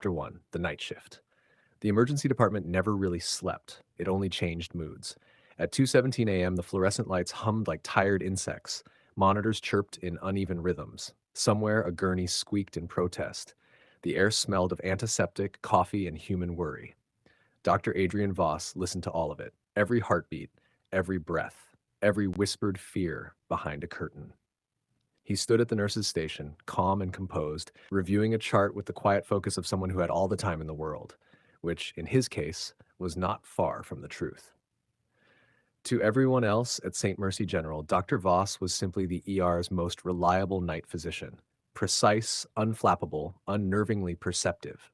Chapter 1, The Night Shift. The emergency department never really slept. It only changed moods. At 2:17 a.m., the fluorescent lights hummed like tired insects. Monitors chirped in uneven rhythms. Somewhere, a gurney squeaked in protest. The air smelled of antiseptic, coffee, and human worry. Dr. Adrian Voss listened to all of it, every heartbeat, every breath, every whispered fear behind a curtain. He stood at the nurse's station, calm and composed, reviewing a chart with the quiet focus of someone who had all the time in the world, which, in his case, was not far from the truth. To everyone else at St. Mercy General, Dr. Voss was simply the ER's most reliable night physician. Precise, unflappable, unnervingly perceptive.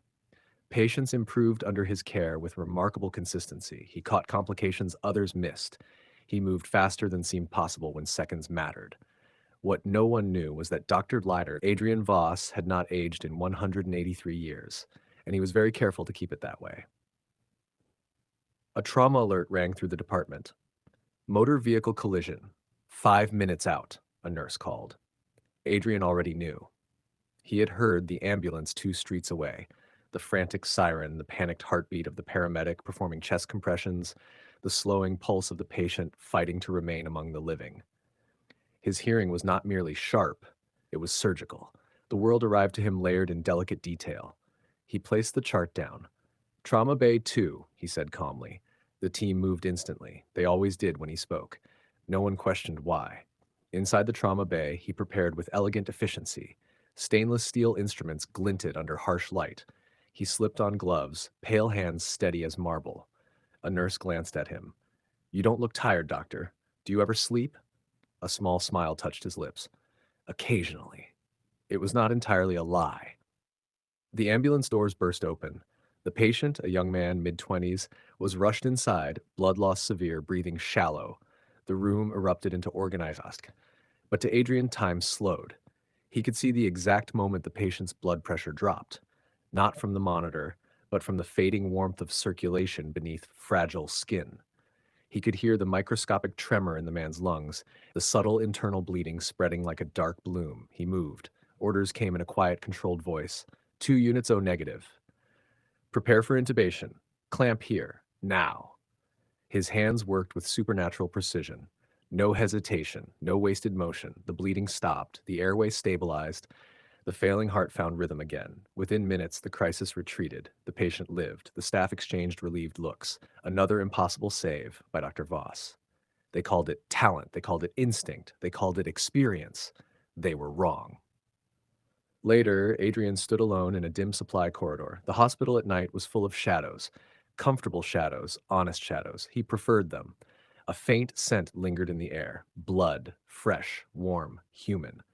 Patients improved under his care with remarkable consistency. He caught complications others missed. He moved faster than seemed possible when seconds mattered. What no one knew was that Dr. Leiter, Adrian Voss, had not aged in 183 years, and he was very careful to keep it that way. A trauma alert rang through the department. Motor vehicle collision. 5 minutes out, a nurse called. Adrian already knew. He had heard the ambulance 2 streets away, the frantic siren, the panicked heartbeat of the paramedic performing chest compressions, the slowing pulse of the patient fighting to remain among the living. His hearing was not merely sharp, it was surgical. The world arrived to him layered in delicate detail. He placed the chart down. Trauma Bay 2, he said calmly. The team moved instantly. They always did when he spoke. No one questioned why. Inside the trauma bay, he prepared with elegant efficiency. Stainless steel instruments glinted under harsh light. He slipped on gloves, pale hands steady as marble. A nurse glanced at him. "You don't look tired, doctor. Do you ever sleep?" A small smile touched his lips. "Occasionally." It was not entirely a lie. The ambulance doors burst open. The patient, a young man, mid-20s, was rushed inside, blood loss severe, breathing shallow. The room erupted into organized ask. But to Adrian, time slowed. He could see the exact moment the patient's blood pressure dropped. Not from the monitor, but from the fading warmth of circulation beneath fragile skin. He could hear the microscopic tremor in the man's lungs, the subtle internal bleeding spreading like a dark bloom. He moved. Orders came in a quiet, controlled voice. 2 units O negative. Prepare for intubation. Clamp here. Now. His hands worked with supernatural precision. No hesitation, no wasted motion. The bleeding stopped. The airway stabilized. The failing heart found rhythm again. Within minutes, the crisis retreated. The patient lived. The staff exchanged relieved looks. Another impossible save by Dr. Voss. They called it talent. They called it instinct. They called it experience. They were wrong. Later, Adrian stood alone in a dim supply corridor. The hospital at night was full of shadows. Comfortable shadows, honest shadows. He preferred them. A faint scent lingered in the air. Blood, fresh, warm, human.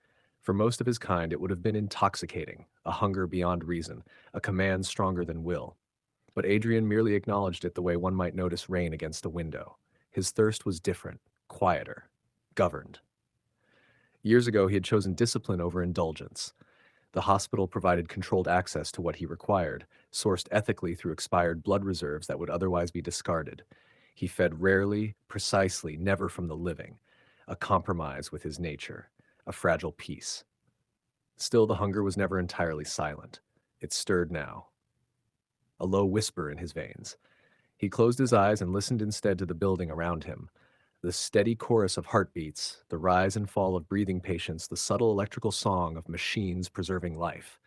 For most of his kind, it would have been intoxicating, a hunger beyond reason, a command stronger than will. But Adrian merely acknowledged it the way one might notice rain against a window. His thirst was different, quieter, governed. Years ago, he had chosen discipline over indulgence. The hospital provided controlled access to what he required, sourced ethically through expired blood reserves that would otherwise be discarded. He fed rarely, precisely, never from the living, a compromise with his nature, a fragile peace. Still, the hunger was never entirely silent. It stirred now, a low whisper in his veins. He closed his eyes and listened instead to the building around him. The steady chorus of heartbeats, the rise and fall of breathing patients, the subtle electrical song of machines preserving life.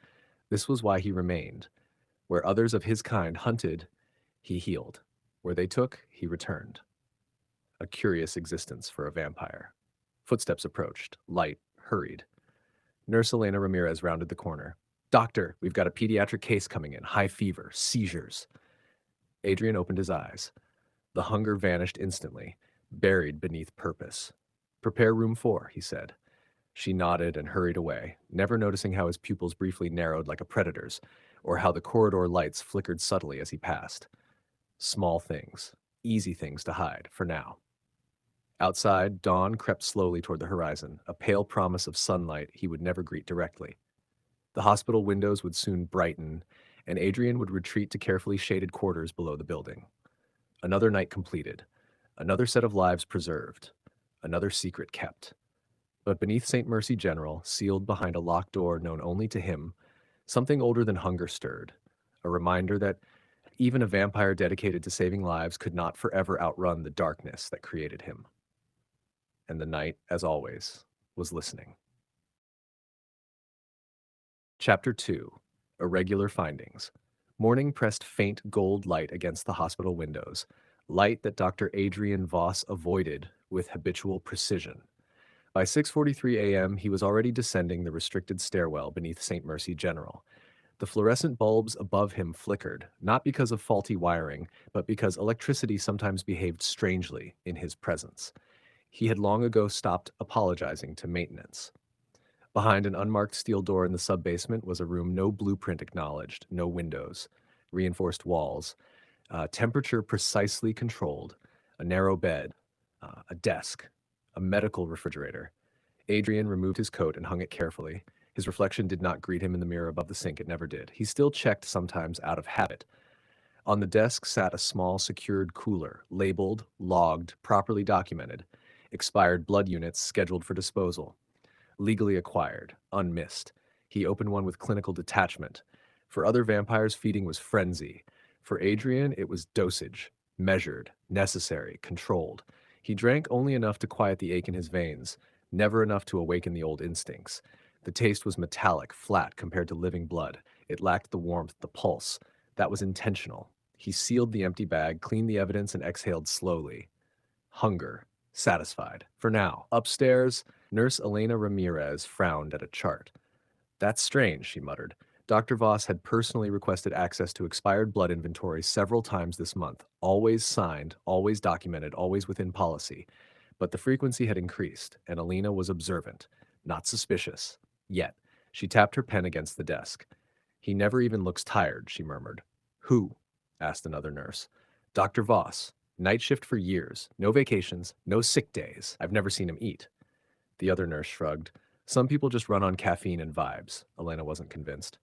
This was why he remained. Where others of his kind hunted, he healed. Where they took, he returned. A curious existence for a vampire. Footsteps approached, light, hurried. Nurse Elena Ramirez rounded the corner. "Doctor, we've got a pediatric case coming in. High fever, seizures." Adrian opened his eyes. The hunger vanished instantly, buried beneath purpose. "Prepare room 4," he said. She nodded and hurried away, never noticing how his pupils briefly narrowed like a predator's, or how the corridor lights flickered subtly as he passed. Small things, easy things to hide, for now. Outside, dawn crept slowly toward the horizon, a pale promise of sunlight he would never greet directly. The hospital windows would soon brighten, and Adrian would retreat to carefully shaded quarters below the building. Another night completed, another set of lives preserved, another secret kept. But beneath St. Mercy General, sealed behind a locked door known only to him, something older than hunger stirred, a reminder that even a vampire dedicated to saving lives could not forever outrun the darkness that created him. And the night, as always, was listening. Chapter 2. Irregular Findings. Morning pressed faint gold light against the hospital windows, light that Dr. Adrian Voss avoided with habitual precision. By 6:43 a.m., he was already descending the restricted stairwell beneath St. Mercy General. The fluorescent bulbs above him flickered, not because of faulty wiring, but because electricity sometimes behaved strangely in his presence. He had long ago stopped apologizing to maintenance. Behind an unmarked steel door in the sub-basement was a room no blueprint acknowledged, no windows, reinforced walls, temperature precisely controlled, a narrow bed, a desk, a medical refrigerator. Adrian removed his coat and hung it carefully. His reflection did not greet him in the mirror above the sink, it never did. He still checked sometimes out of habit. On the desk sat a small secured cooler, labeled, logged, properly documented, expired blood units scheduled for disposal. Legally acquired, unmissed. He opened one with clinical detachment. For other vampires, feeding was frenzy. For Adrian, it was dosage, measured, necessary, controlled. He drank only enough to quiet the ache in his veins, never enough to awaken the old instincts. The taste was metallic, flat compared to living blood. It lacked the warmth, the pulse. That was intentional. He sealed the empty bag, cleaned the evidence, and exhaled slowly. Hunger. Satisfied. For now. Upstairs, Nurse Elena Ramirez frowned at a chart. That's strange, she muttered. Dr. Voss had personally requested access to expired blood inventory several times this month, always signed, always documented, always within policy. But the frequency had increased, and Elena was observant, not suspicious. Yet, she tapped her pen against the desk. He never even looks tired, she murmured. Who? Asked another nurse. Dr. Voss. Night shift for years. No vacations, no sick days. I've never seen him eat. The other nurse shrugged. Some people just run on caffeine and vibes. Elena wasn't convinced.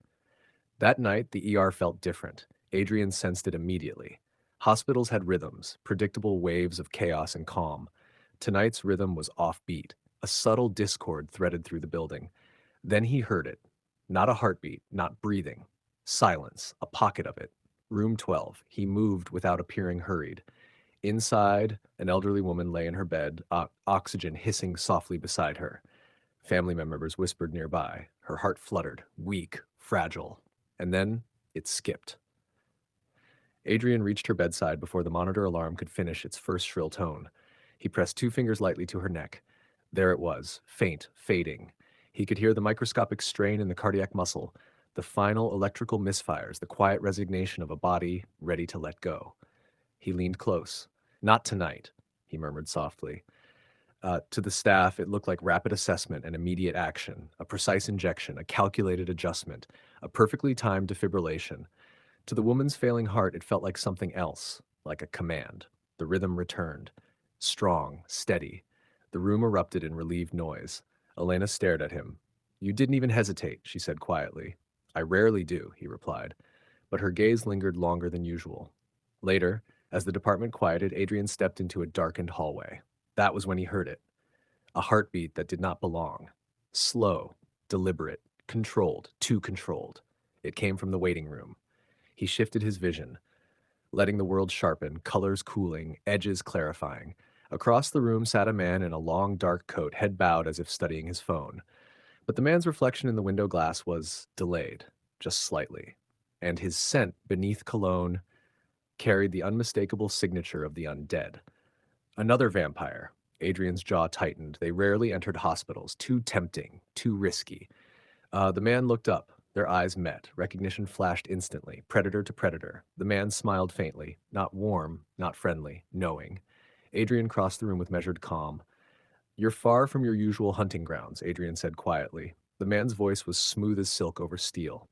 That night, the ER felt different. Adrian sensed it immediately. Hospitals had rhythms, predictable waves of chaos and calm. Tonight's rhythm was offbeat. A subtle discord threaded through the building. Then he heard it. Not a heartbeat, not breathing. Silence, a pocket of it. Room 12. He moved without appearing hurried. Inside, an elderly woman lay in her bed, oxygen hissing softly beside her. Family members whispered nearby. Her heart fluttered, weak, fragile. And then it skipped. Adrian reached her bedside before the monitor alarm could finish its first shrill tone. He pressed two fingers lightly to her neck. There it was, faint, fading. He could hear the microscopic strain in the cardiac muscle, the final electrical misfires, the quiet resignation of a body ready to let go. He leaned close. Not tonight, he murmured softly. To the staff, it looked like rapid assessment and immediate action, a precise injection, a calculated adjustment, a perfectly timed defibrillation. To the woman's failing heart, it felt like something else, like a command. The rhythm returned. Strong, steady. The room erupted in relieved noise. Elena stared at him. You didn't even hesitate, she said quietly. I rarely do, he replied. But her gaze lingered longer than usual. Later, as the department quieted, Adrian stepped into a darkened hallway. That was when he heard it. A heartbeat that did not belong. Slow, deliberate, controlled, too controlled. It came from the waiting room. He shifted his vision, letting the world sharpen, colors cooling, edges clarifying. Across the room sat a man in a long dark coat, head bowed as if studying his phone. But the man's reflection in the window glass was delayed, just slightly. And his scent beneath cologne carried the unmistakable signature of the undead. Another vampire. Adrian's jaw tightened. They rarely entered hospitals. Too tempting, too risky. The man looked up. Their eyes met. Recognition flashed instantly, predator to predator. The man smiled faintly, not warm, not friendly, knowing. Adrian crossed the room with measured calm. You're far from your usual hunting grounds, Adrian said quietly. The man's voice was smooth as silk over steel.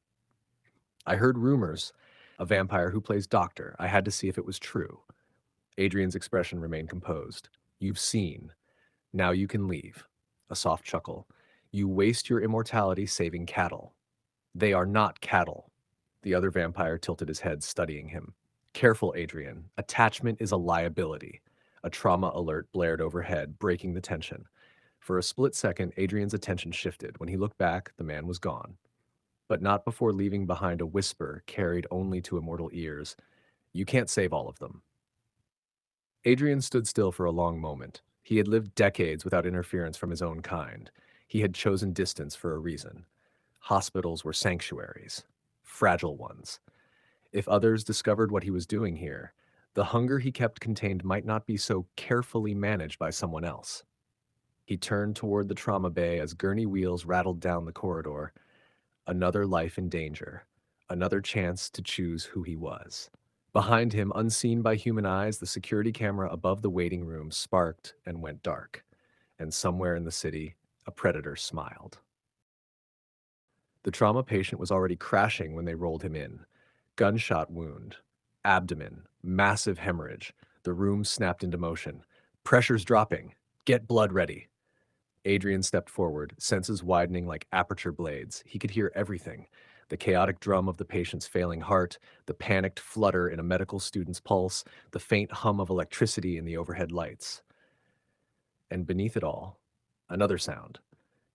I heard rumors. A vampire who plays doctor. I had to see if it was true. Adrian's expression remained composed. You've seen. Now you can leave. A soft chuckle. You waste your immortality saving cattle. They are not cattle. The other vampire tilted his head, studying him. Careful, Adrian. Attachment is a liability. A trauma alert blared overhead, breaking the tension. For a split second, Adrian's attention shifted. When he looked back, the man was gone. but not before leaving behind a whisper carried only to immortal ears. You can't save all of them. Adrian stood still for a long moment. He had lived decades without interference from his own kind. He had chosen distance for a reason. Hospitals were sanctuaries, fragile ones. If others discovered what he was doing here, the hunger he kept contained might not be so carefully managed by someone else. He turned toward the trauma bay as gurney wheels rattled down the corridor. Another life in danger, another chance to choose who he was. Behind him, unseen by human eyes, the security camera above the waiting room sparked and went dark, and somewhere in the city, a predator smiled. The trauma patient was already crashing when they rolled him in. Gunshot wound, abdomen, massive hemorrhage. The room snapped into motion. Pressure's dropping. Get blood ready. Adrian stepped forward, senses widening like aperture blades. He could hear everything. The chaotic drum of the patient's failing heart, the panicked flutter in a medical student's pulse, the faint hum of electricity in the overhead lights. And beneath it all, another sound.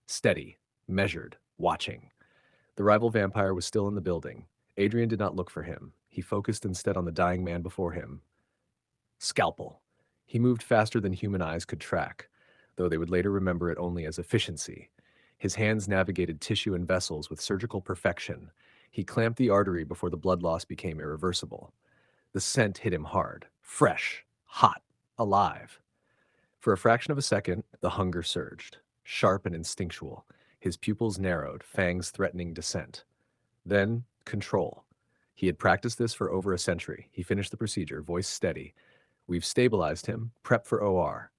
Steady, measured, watching. The rival vampire was still in the building. Adrian did not look for him. He focused instead on the dying man before him. Scalpel. He moved faster than human eyes could track, though they would later remember it only as efficiency. His hands navigated tissue and vessels with surgical perfection. He clamped the artery before the blood loss became irreversible. The scent hit him hard, fresh, hot, alive. For a fraction of a second, the hunger surged, sharp and instinctual. His pupils narrowed, fangs threatening descent. Then, control. He had practiced this for over a century. He finished the procedure, voice steady. We've stabilized him, prep for OR.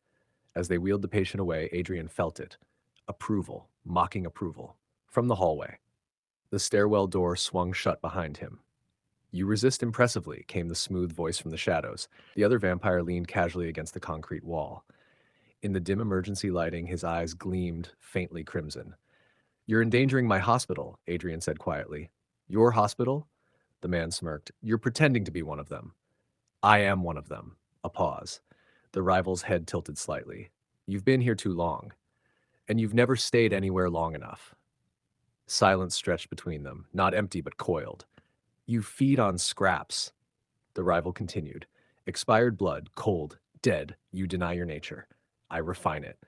As they wheeled the patient away, Adrian felt it. Approval, mocking approval. From the hallway. The stairwell door swung shut behind him. You resist impressively, came the smooth voice from the shadows. The other vampire leaned casually against the concrete wall. In the dim emergency lighting, his eyes gleamed faintly crimson. You're endangering my hospital, Adrian said quietly. Your hospital? The man smirked. You're pretending to be one of them. I am one of them. A pause. The rival's head tilted slightly. You've been here too long, and you've never stayed anywhere long enough. Silence stretched between them, not empty but coiled. You feed on scraps, the rival continued. Expired blood, cold, dead, you deny your nature. I refine it.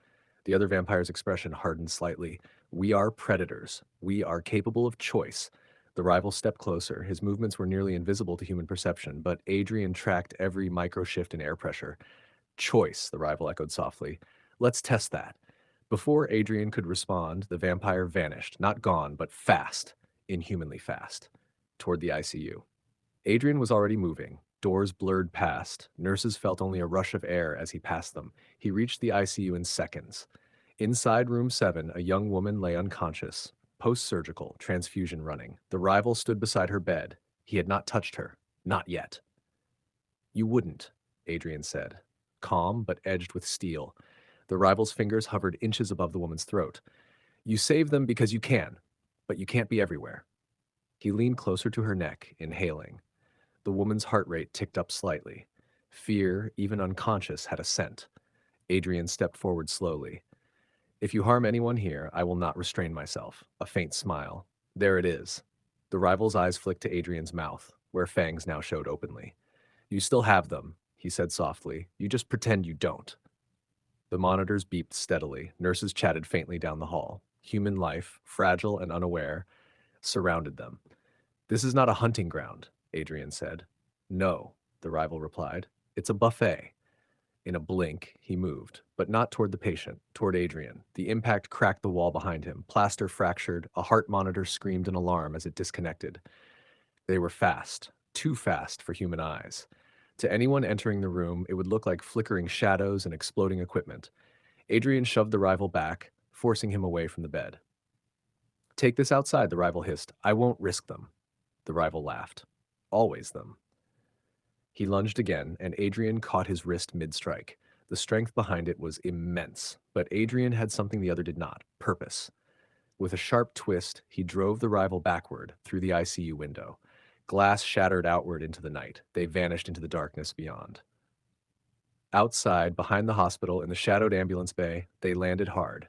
The other vampire's expression hardened slightly. We are predators. We are capable of choice. The rival stepped closer. His movements were nearly invisible to human perception, but Adrian tracked every micro shift in air pressure. Choice, the rival echoed softly. Let's test that. Before Adrian could respond, the vampire vanished, not gone, but fast, inhumanly fast, toward the ICU. Adrian was already moving. Doors blurred past. Nurses felt only a rush of air as he passed them. He reached the ICU in seconds. Inside room 7, a young woman lay unconscious, post-surgical, transfusion running. The rival stood beside her bed. He had not touched her. Not yet. You wouldn't, Adrian said, calm but edged with steel. The rival's fingers hovered inches above the woman's throat. You save them because you can, but you can't be everywhere. He leaned closer to her neck, inhaling. The woman's heart rate ticked up slightly. Fear, even unconscious, had a scent. Adrian stepped forward slowly. If you harm anyone here, I will not restrain myself. A faint smile. There it is. The rival's eyes flicked to Adrian's mouth, where fangs now showed openly. You still have them, he said softly. You just pretend you don't. The monitors beeped steadily. Nurses chatted faintly down the hall. Human life, fragile and unaware, surrounded them. This is not a hunting ground, Adrian said. No, the rival replied. It's a buffet. In a blink, he moved, but not toward the patient, toward Adrian. The impact cracked the wall behind him. Plaster fractured. A heart monitor screamed in alarm as it disconnected. They were fast, too fast for human eyes. To anyone entering the room, it would look like flickering shadows and exploding equipment. Adrian shoved the rival back, forcing him away from the bed. Take this outside, the rival hissed. I won't risk them. The rival laughed. Always them. He lunged again, and Adrian caught his wrist mid-strike. The strength behind it was immense, but Adrian had something the other did not, purpose. With a sharp twist, he drove the rival backward through the ICU window. Glass shattered outward into the night. They vanished into the darkness beyond. Outside, behind the hospital, in the shadowed ambulance bay, they landed hard.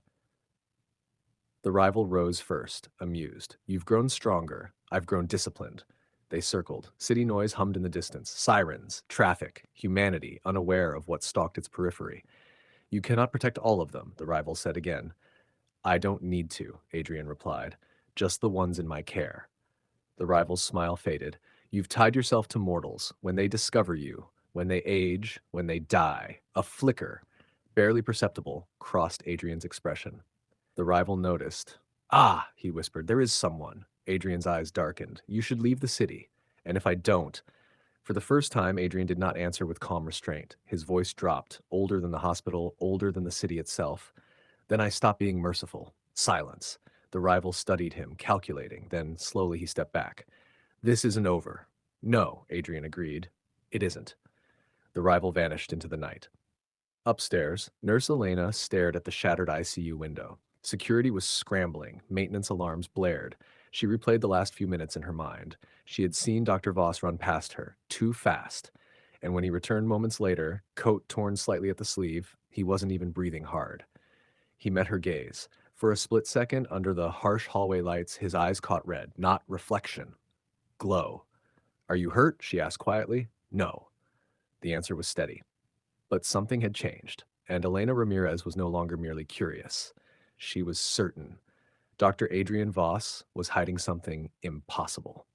The rival rose first, amused. You've grown stronger. I've grown disciplined. They circled. City noise hummed in the distance. Sirens, traffic, humanity, unaware of what stalked its periphery. You cannot protect all of them, the rival said again. I don't need to, Adrian replied. Just the ones in my care. The rival's smile faded. You've tied yourself to mortals. When they discover you, when they age, when they die, a flicker, barely perceptible, crossed Adrian's expression. The rival noticed. Ah, he whispered, there is someone. Adrian's eyes darkened. You should leave the city. And if I don't. For the first time, Adrian did not answer with calm restraint. His voice dropped, older than the hospital, older than the city itself. Then I stopped being merciful. Silence. The rival studied him, calculating. Then slowly he stepped back. This isn't over. No, Adrian agreed. It isn't. The rival vanished into the night. Upstairs, Nurse Elena stared at the shattered ICU window. Security was scrambling. Maintenance alarms blared. She replayed the last few minutes in her mind. She had seen Dr. Voss run past her, too fast. And when he returned moments later, coat torn slightly at the sleeve, he wasn't even breathing hard. He met her gaze. For a split second, under the harsh hallway lights, his eyes caught red, not reflection. Glow. Are you hurt? She asked quietly. No. The answer was steady. But something had changed, and Elena Ramirez was no longer merely curious. She was certain. Dr. Adrian Voss was hiding something impossible.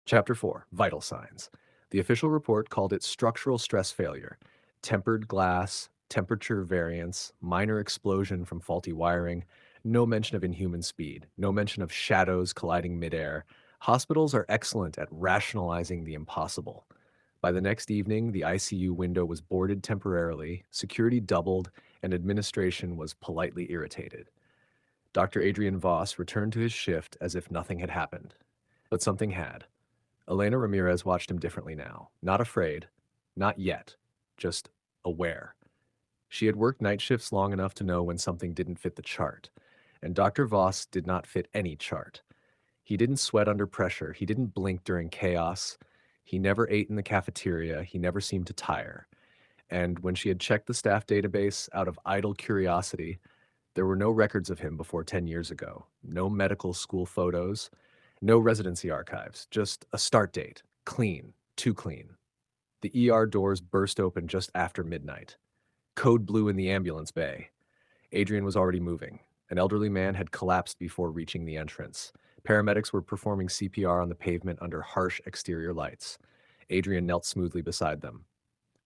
Chapter 4, Vital Signs. The official report called it structural stress failure, tempered glass, temperature variance, minor explosion from faulty wiring, no mention of inhuman speed, no mention of shadows colliding midair. Hospitals are excellent at rationalizing the impossible. By the next evening, the ICU window was boarded temporarily, security doubled, and administration was politely irritated. Dr. Adrian Voss returned to his shift as if nothing had happened. But something had. Elena Ramirez watched him differently now. Not afraid. Not yet. Just aware. She had worked night shifts long enough to know when something didn't fit the chart. And Dr. Voss did not fit any chart. He didn't sweat under pressure. He didn't blink during chaos. He never ate in the cafeteria. He never seemed to tire. And when she had checked the staff database out of idle curiosity, there were no records of him before 10 years ago. No medical school photos. No residency archives. Just a start date. Clean. Too clean. The ER doors burst open just after midnight. Code blue in the ambulance bay. Adrian was already moving. An elderly man had collapsed before reaching the entrance. Paramedics were performing CPR on the pavement under harsh exterior lights. Adrian knelt smoothly beside them.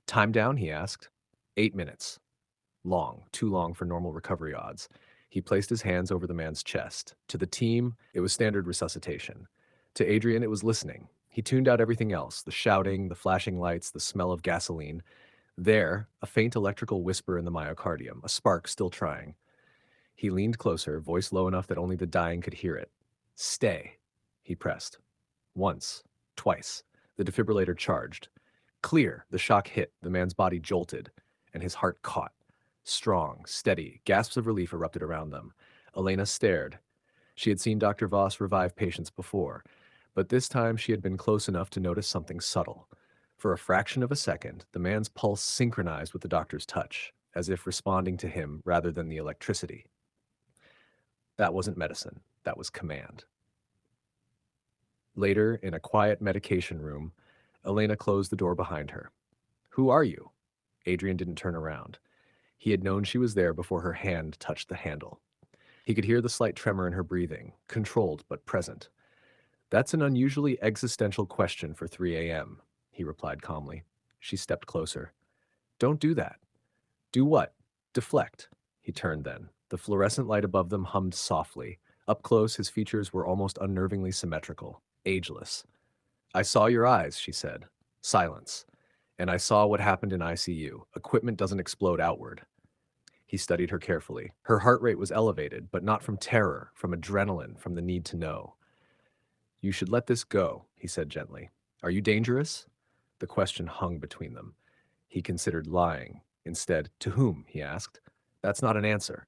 Time down, he asked. 8 minutes. Long, too long for normal recovery odds. He placed his hands over the man's chest. To the team, it was standard resuscitation. To Adrian, it was listening. He tuned out everything else, the shouting, the flashing lights, the smell of gasoline. There, a faint electrical whisper in the myocardium, a spark still trying. He leaned closer, voice low enough that only the dying could hear it. Stay. He pressed. Once. Twice. The defibrillator charged. Clear. The shock hit. The man's body jolted, and his heart caught. Strong, steady, gasps of relief erupted around them. Elena stared. She had seen Dr. Voss revive patients before, but this time she had been close enough to notice something subtle. For a fraction of a second, the man's pulse synchronized with the doctor's touch, as if responding to him rather than the electricity. That wasn't medicine. That was command. Later, in a quiet medication room, Elena closed the door behind her. Who are you? Adrian didn't turn around. He had known she was there before her hand touched the handle. He could hear the slight tremor in her breathing, controlled but present. That's an unusually existential question for 3 a.m., he replied calmly. She stepped closer. Don't do that. Do what? Deflect. He turned then. The fluorescent light above them hummed softly. Up close, his features were almost unnervingly symmetrical, ageless. I saw your eyes, she said. Silence. And I saw what happened in ICU. Equipment doesn't explode outward. He studied her carefully. Her heart rate was elevated, but not from terror, from adrenaline, from the need to know. You should let this go, he said gently. Are you dangerous? The question hung between them. He considered lying. Instead, to whom? He asked. That's not an answer.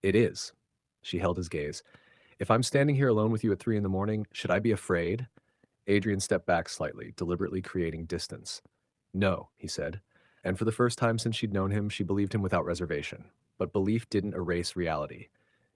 It is. She held his gaze. If I'm standing here alone with you at 3 in the morning, should I be afraid? Adrian stepped back slightly, deliberately creating distance. No, he said. And for the first time since she'd known him, she believed him without reservation. But belief didn't erase reality.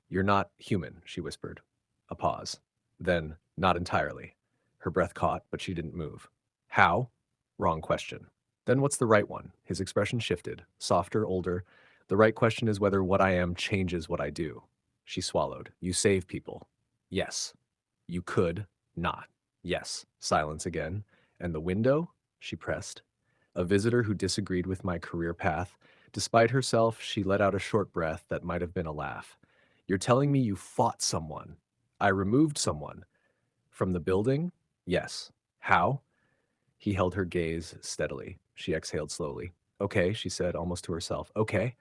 "You're not human," she whispered. A pause. Then, "Not entirely." Her breath caught, but she didn't move. "How?" Wrong question. "Then what's the right one?" His expression shifted, softer, older. "The right question is whether what I am changes what I do." She swallowed. "You save people." "Yes." "You could not." "Yes." Silence again. "And the window?" She pressed. "A visitor who disagreed with my career path." Despite herself, she let out a short breath that might have been a laugh. "You're telling me you fought someone?" "I removed someone." "From the building?" "Yes." "How?" He held her gaze steadily. She exhaled slowly. "Okay," she said, almost to herself. "Okay."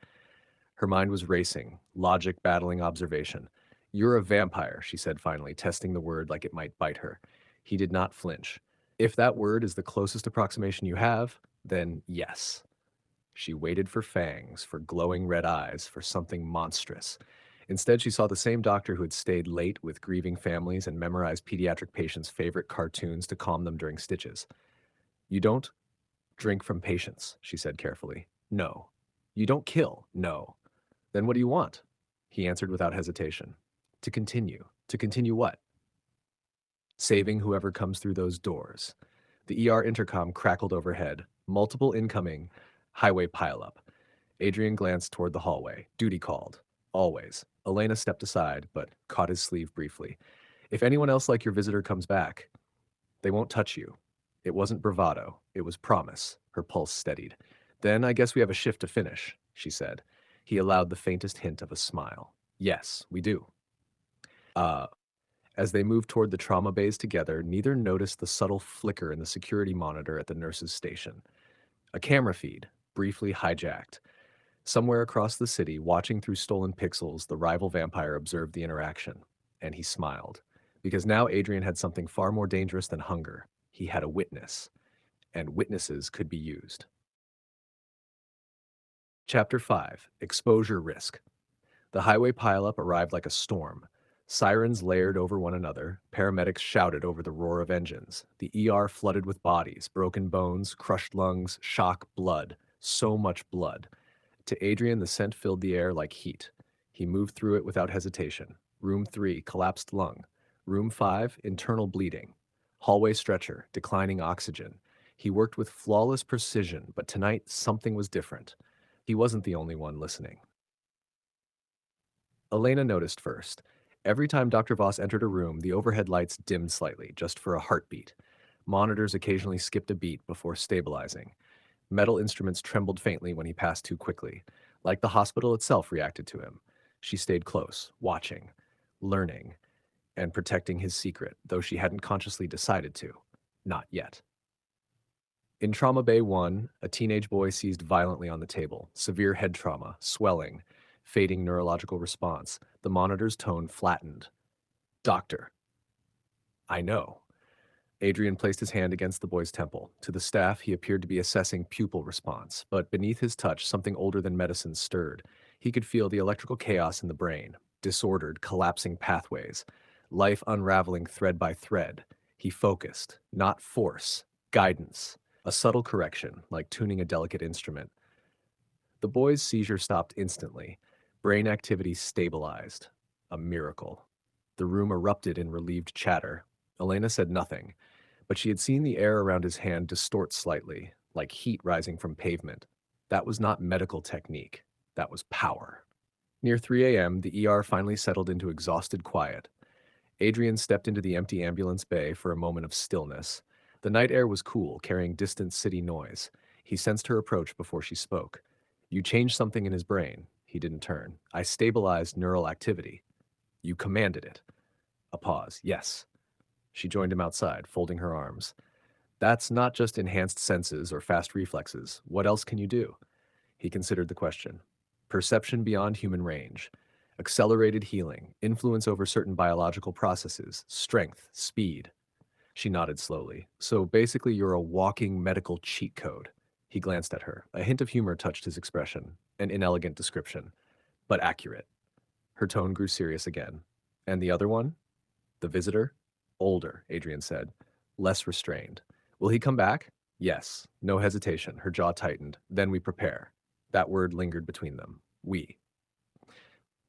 Her mind was racing, logic battling observation. "You're a vampire," she said finally, testing the word like it might bite her. He did not flinch. "If that word is the closest approximation you have, then yes." She waited for fangs, for glowing red eyes, for something monstrous. Instead, she saw the same doctor who had stayed late with grieving families and memorized pediatric patients' favorite cartoons to calm them during stitches. "You don't drink from patients," she said carefully. "No." "You don't kill." "No." "Then what do you want?" He answered without hesitation. "To continue." "To continue what?" "Saving whoever comes through those doors." The ER intercom crackled overhead. Multiple incoming. Highway pileup. Adrian glanced toward the hallway. Duty called. Always. Elena stepped aside, but caught his sleeve briefly. "If anyone else like your visitor comes back, they won't touch you." It wasn't bravado. It was promise. Her pulse steadied. "Then I guess we have a shift to finish," she said. He allowed the faintest hint of a smile. "Yes, we do." Uh, as they moved toward the trauma bays together, neither noticed the subtle flicker in the security monitor at the nurse's station. A camera feed, briefly hijacked. Somewhere across the city, watching through stolen pixels, the rival vampire observed the interaction. And he smiled. Because now Adrian had something far more dangerous than hunger. He had a witness. And witnesses could be used. Chapter 5: Exposure Risk. The highway pileup arrived like a storm. Sirens layered over one another. Paramedics shouted over the roar of engines. The ER flooded with bodies, broken bones, crushed lungs, shock, blood. So much blood. To Adrian, the scent filled the air like heat. He moved through it without hesitation. Room 3, collapsed lung. Room 5, internal bleeding. Hallway stretcher, declining oxygen. He worked with flawless precision, but tonight something was different. He wasn't the only one listening. Elena noticed first. Every time Dr. Voss entered a room, the overhead lights dimmed slightly, just for a heartbeat. Monitors occasionally skipped a beat before stabilizing. Metal instruments trembled faintly when he passed too quickly, like the hospital itself reacted to him. She stayed close, watching, learning, and protecting his secret, though she hadn't consciously decided to. Not yet. In Trauma Bay 1, a teenage boy seized violently on the table, severe head trauma, swelling, fading neurological response. The monitor's tone flattened. "Doctor." "I know." Adrian placed his hand against the boy's temple. To the staff, he appeared to be assessing pupil response, but beneath his touch, something older than medicine stirred. He could feel the electrical chaos in the brain, disordered, collapsing pathways, life unraveling thread by thread. He focused, not force, guidance, a subtle correction, like tuning a delicate instrument. The boy's seizure stopped instantly. Brain activity stabilized. A miracle. The room erupted in relieved chatter. Elena said nothing, but she had seen the air around his hand distort slightly, like heat rising from pavement. That was not medical technique. That was power. Near 3 a.m., the ER finally settled into exhausted quiet. Adrian stepped into the empty ambulance bay for a moment of stillness. The night air was cool, carrying distant city noise. He sensed her approach before she spoke. "You changed something in his brain." He didn't turn. "I stabilized neural activity." "You commanded it." A pause. "Yes." She joined him outside, folding her arms. "That's not just enhanced senses or fast reflexes. What else can you do?" He considered the question. "Perception beyond human range. Accelerated healing, influence over certain biological processes, strength, speed." She nodded slowly. "So basically you're a walking medical cheat code." He glanced at her. A hint of humor touched his expression. An inelegant description, but accurate. Her tone grew serious again. "And the other one?" "The visitor?" "Older," Adrian said. "Less restrained." "Will he come back?" "Yes." No hesitation. Her jaw tightened. "Then we prepare." That word lingered between them. "We."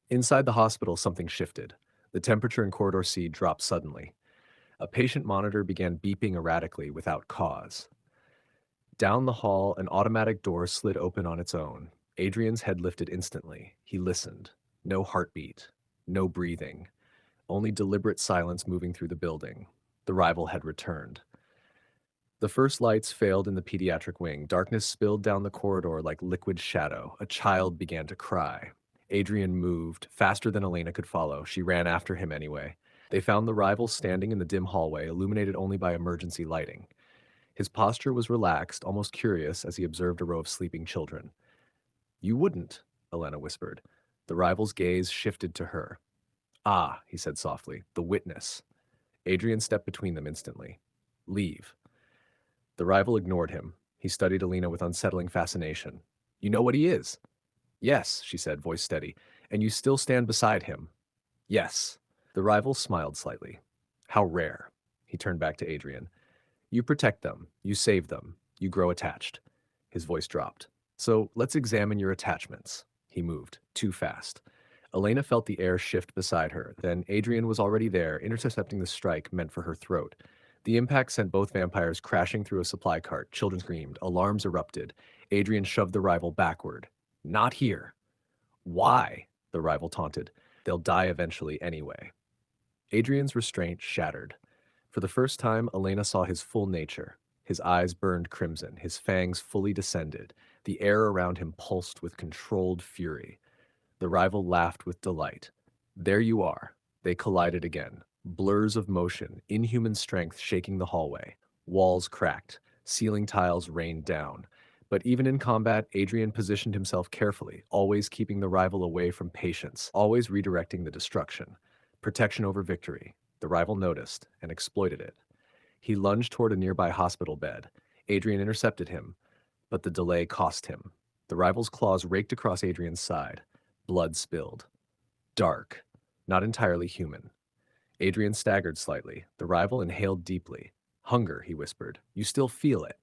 Inside the hospital, something shifted. The temperature in Corridor C dropped suddenly. A patient monitor began beeping erratically without cause. Down the hall, an automatic door slid open on its own. Adrian's head lifted instantly. He listened. No heartbeat. No breathing. Only deliberate silence moving through the building. The rival had returned. The first lights failed in the pediatric wing. Darkness spilled down the corridor like liquid shadow. A child began to cry. Adrian moved, faster than Elena could follow. She ran after him anyway. They found the rival standing in the dim hallway, illuminated only by emergency lighting. His posture was relaxed, almost curious, as he observed a row of sleeping children. "You wouldn't," Elena whispered. The rival's gaze shifted to her. "Ah," he said softly, "the witness." Adrian stepped between them instantly. "Leave." The rival ignored him. He studied Alina with unsettling fascination. "You know what he is?" "Yes," she said, voice steady. "And you still stand beside him?" "Yes." The rival smiled slightly. "How rare." He turned back to Adrian. "You protect them. You save them. You grow attached." His voice dropped. "So let's examine your attachments." He moved, too fast. Elena felt the air shift beside her. Then Adrian was already there, intercepting the strike meant for her throat. The impact sent both vampires crashing through a supply cart. Children screamed. Alarms erupted. Adrian shoved the rival backward. "Not here." "Why?" the rival taunted. "They'll die eventually anyway." Adrian's restraint shattered. For the first time, Elena saw his full nature. His eyes burned crimson, his fangs fully descended. The air around him pulsed with controlled fury. The rival laughed with delight. "There you are." They collided again. Blurs of motion, inhuman strength shaking the hallway. Walls cracked. Ceiling tiles rained down. But even in combat, Adrian positioned himself carefully, always keeping the rival away from patience, always redirecting the destruction. Protection over victory. The rival noticed and exploited it. He lunged toward a nearby hospital bed. Adrian intercepted him, but the delay cost him. The rival's claws raked across Adrian's side. Blood spilled. Dark. Not entirely human. Adrian staggered slightly. The rival inhaled deeply. "Hunger," he whispered. "You still feel it."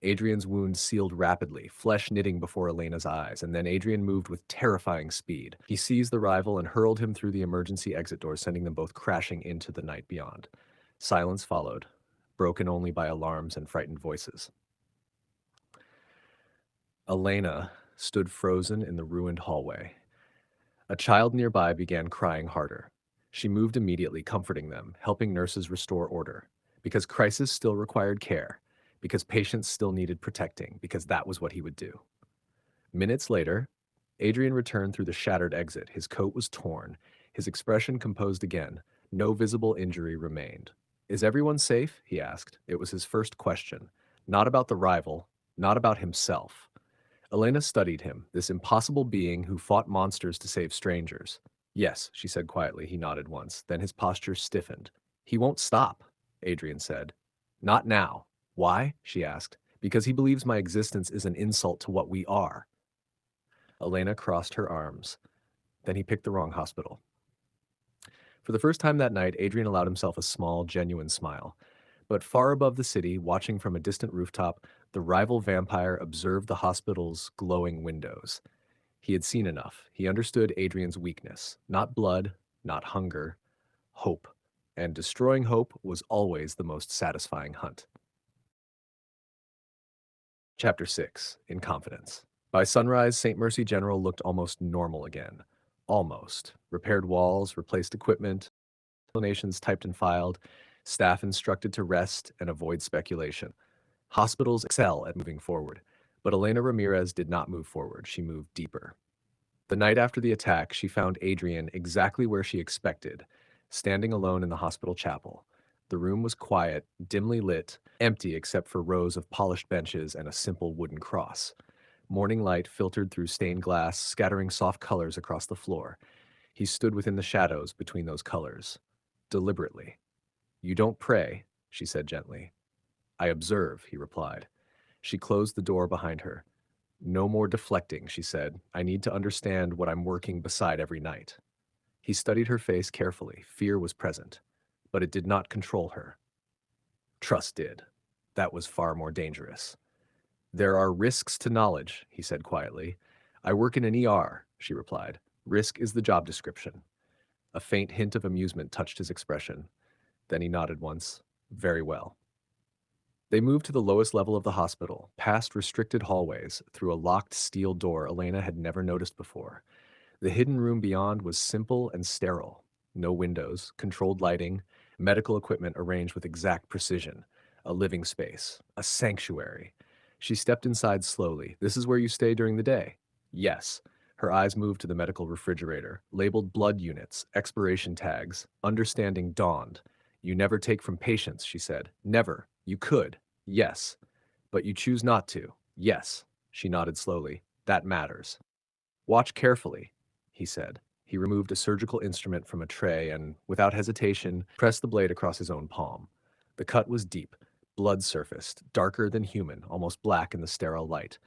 Adrian's wound sealed rapidly, flesh knitting before Elena's eyes, and then Adrian moved with terrifying speed. He seized the rival and hurled him through the emergency exit door, sending them both crashing into the night beyond. Silence followed, broken only by alarms and frightened voices. Elena stood frozen in the ruined hallway. A child nearby began crying harder. She moved immediately, comforting them, helping nurses restore order. Because crisis still required care. Because patients still needed protecting. Because that was what he would do. Minutes later, Adrian returned through the shattered exit. His coat was torn, his expression composed again. No visible injury remained. "Is everyone safe?" he asked. It was his first question. Not about the rival, not about himself. Elena studied him, this impossible being who fought monsters to save strangers. "Yes," she said quietly. He nodded once. Then his posture stiffened. "He won't stop," Adrian said. "Not now." "Why?" she asked. "Because he believes my existence is an insult to what we are." Elena crossed her arms. Then he picked the wrong hospital. For the first time that night, Adrian allowed himself a small, genuine smile. But far above the city, watching from a distant rooftop, the rival vampire observed the hospital's glowing windows. He had seen enough. He understood Adrian's weakness. Not blood, not hunger, hope. And destroying hope was always the most satisfying hunt. Chapter 6. In Confidence. By sunrise, St. Mercy General looked almost normal again. Almost. Repaired walls, replaced equipment, explanations typed and filed, staff instructed to rest and avoid speculation. Hospitals excel at moving forward. But Elena Ramirez did not move forward. She moved deeper. The night after the attack, she found Adrian exactly where she expected, standing alone in the hospital chapel. The room was quiet, dimly lit, empty except for rows of polished benches and a simple wooden cross. Morning light filtered through stained glass, scattering soft colors across the floor. He stood within the shadows between those colors. Deliberately. "You don't pray," she said gently. "I observe," he replied. She closed the door behind her. "No more deflecting," she said. "I need to understand what I'm working beside every night." He studied her face carefully. Fear was present, but it did not control her. Trust did. That was far more dangerous. "There are risks to knowledge," he said quietly. "I work in an ER," she replied. Risk is the job description. A faint hint of amusement touched his expression. Then he nodded once. Very well. They moved to the lowest level of the hospital, past restricted hallways, through a locked steel door Elena had never noticed before. The hidden room beyond was simple and sterile. No windows, controlled lighting, medical equipment arranged with exact precision. A living space, a sanctuary. She stepped inside slowly. This is where you stay during the day? Yes. Her eyes moved to the medical refrigerator, labeled blood units, expiration tags. Understanding dawned. You never take from patients, she said. Never. You could. Yes. But you choose not to. Yes. She nodded slowly. That matters. Watch carefully, he said. He removed a surgical instrument from a tray and, without hesitation, pressed the blade across his own palm. The cut was deep, blood surfaced, darker than human, almost black in the sterile light.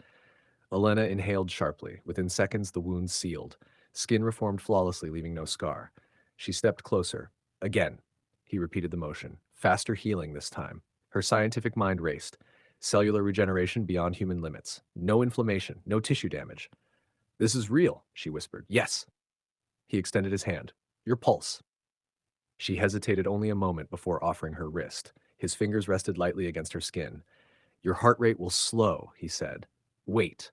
Elena inhaled sharply. Within seconds, the wound sealed. Skin reformed flawlessly, leaving no scar. She stepped closer. Again. He repeated the motion. Faster healing this time. Her scientific mind raced. Cellular regeneration beyond human limits. No inflammation, no tissue damage. This is real, she whispered. Yes. He extended his hand. Your pulse. She hesitated only a moment before offering her wrist. His fingers rested lightly against her skin. Your heart rate will slow, he said. Wait.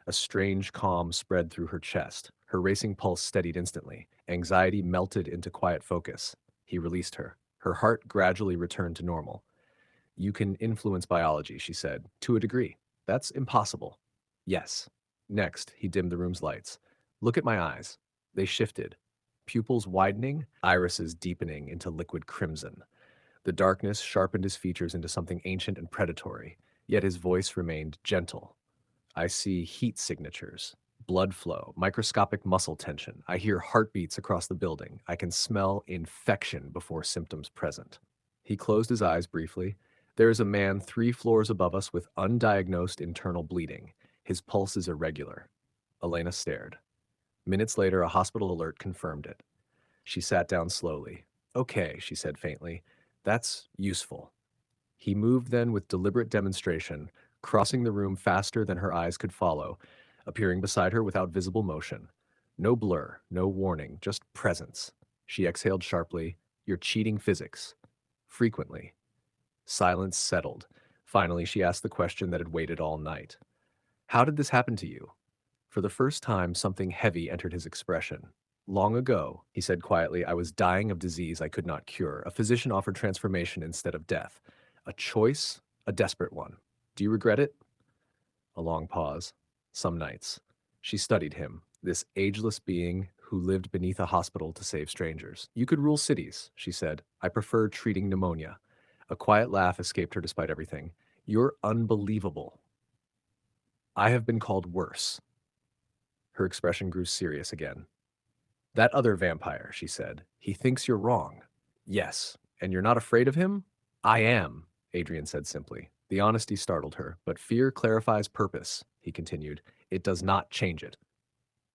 A strange calm spread through her chest. Her racing pulse steadied instantly. Anxiety melted into quiet focus. He released her. Her heart gradually returned to normal. You can influence biology, she said, to a degree. That's impossible. Yes. Next, he dimmed the room's lights. Look at my eyes. They shifted. Pupils widening, irises deepening into liquid crimson. The darkness sharpened his features into something ancient and predatory, yet his voice remained gentle. I see heat signatures, blood flow, microscopic muscle tension. I hear heartbeats across the building. I can smell infection before symptoms present. He closed his eyes briefly. There is a man 3 floors above us with undiagnosed internal bleeding. His pulse is irregular. Elena stared. Minutes later, a hospital alert confirmed it. She sat down slowly. Okay, she said faintly. That's useful. He moved then with deliberate demonstration, crossing the room faster than her eyes could follow, appearing beside her without visible motion. No blur, no warning, just presence. She exhaled sharply. You're cheating physics. Frequently. Silence settled. Finally, she asked the question that had waited all night. How did this happen to you? For the first time, something heavy entered his expression. Long ago, he said quietly, I was dying of disease I could not cure. A physician offered transformation instead of death. A choice, a desperate one. Do you regret it? A long pause. Some nights. She studied him, this ageless being who lived beneath a hospital to save strangers. You could rule cities, she said. I prefer treating pneumonia. A quiet laugh escaped her despite everything. You're unbelievable. I have been called worse. Her expression grew serious again. That other vampire, she said. He thinks you're wrong. Yes. And you're not afraid of him? I am, Adrian said simply. The honesty startled her, but fear clarifies purpose, he continued. It does not change it.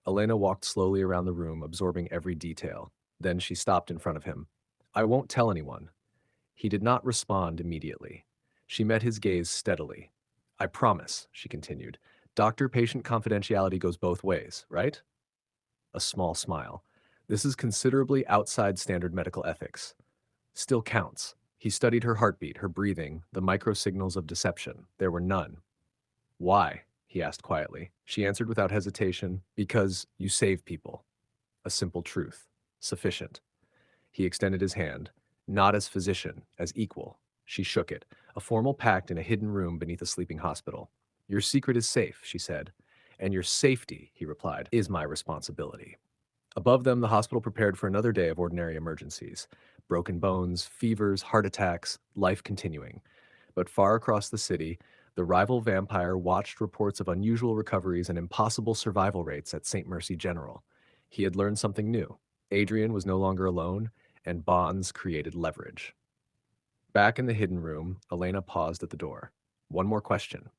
Elena walked slowly around the room, absorbing every detail. Then she stopped in front of him. I won't tell anyone. He did not respond immediately. She met his gaze steadily. I promise, she continued. Doctor-patient confidentiality goes both ways, right? A small smile. This is considerably outside standard medical ethics. Still counts. He studied her heartbeat, her breathing, the microsignals of deception. There were none. Why? He asked quietly. She answered without hesitation, because you save people. A simple truth. Sufficient. He extended his hand, not as physician, as equal. She shook it, a formal pact in a hidden room beneath a sleeping hospital. Your secret is safe, she said. And your safety, he replied, is my responsibility. Above them, the hospital prepared for another day of ordinary emergencies. Broken bones, fevers, heart attacks, life continuing. But far across the city, the rival vampire watched reports of unusual recoveries and impossible survival rates at St. Mercy General. He had learned something new. Adrian was no longer alone, and bonds created leverage. Back in the hidden room, Elena paused at the door. One more question.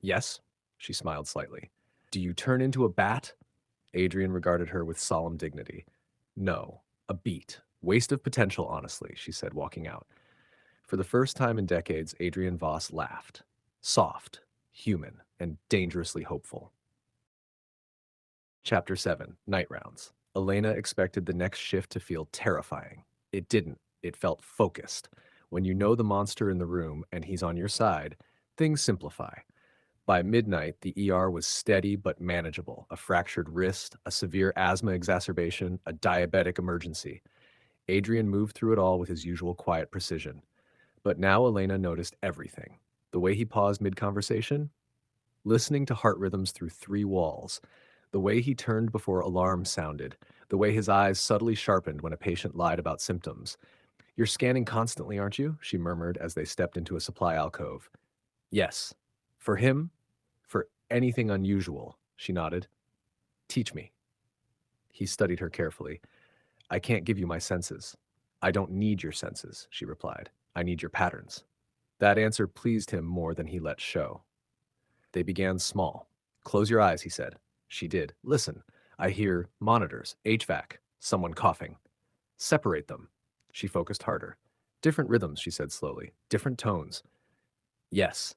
Yes? She smiled slightly. Do you turn into a bat? Adrian regarded her with solemn dignity. No, a beat. Waste of potential, honestly, she said, walking out. For the first time in decades, Adrian Voss laughed. Soft, human, and dangerously hopeful. Chapter 7, Night Rounds. Elena expected the next shift to feel terrifying. It didn't. It felt focused. When you know the monster in the room and he's on your side, things simplify. By midnight, the ER was steady but manageable. A fractured wrist, a severe asthma exacerbation, a diabetic emergency. Adrian moved through it all with his usual quiet precision. But now Elena noticed everything. The way he paused mid-conversation, listening to heart rhythms through three walls, the way he turned before alarm sounded, the way his eyes subtly sharpened when a patient lied about symptoms. "You're scanning constantly, aren't you?" she murmured as they stepped into a supply alcove. "Yes." "For him?" "For anything unusual," she nodded. "Teach me." He studied her carefully. "I can't give you my senses." "I don't need your senses," she replied. "I need your patterns." That answer pleased him more than he let show. They began small. "Close your eyes," he said. She did. "Listen. I hear monitors, HVAC, someone coughing. Separate them." She focused harder. "Different rhythms," she said slowly. "Different tones." "Yes."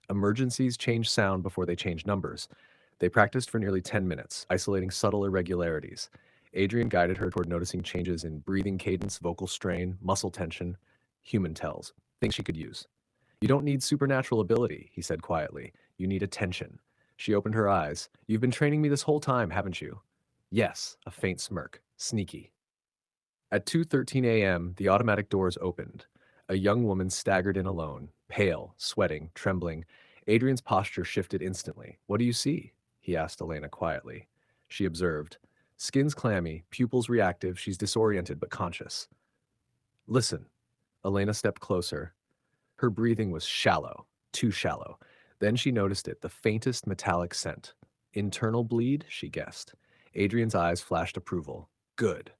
Emergencies change sound before they change numbers. They practiced for nearly 10 minutes, isolating subtle irregularities. Adrian guided her toward noticing changes in breathing cadence, vocal strain, muscle tension, human tells, things she could use. "You don't need supernatural ability," he said quietly. "You need attention." She opened her eyes. "You've been training me this whole time, haven't you?" "Yes," a faint smirk. "Sneaky." At 2:13 a.m., the automatic doors opened. A young woman staggered in alone, pale, sweating, trembling. Adrian's posture shifted instantly. "What do you see?" he asked Elena quietly. She observed. Skin's clammy, pupils reactive, she's disoriented but conscious. "Listen." Elena stepped closer. Her breathing was shallow, too shallow. Then she noticed it, the faintest metallic scent. Internal bleed, she guessed. Adrian's eyes flashed approval. Good.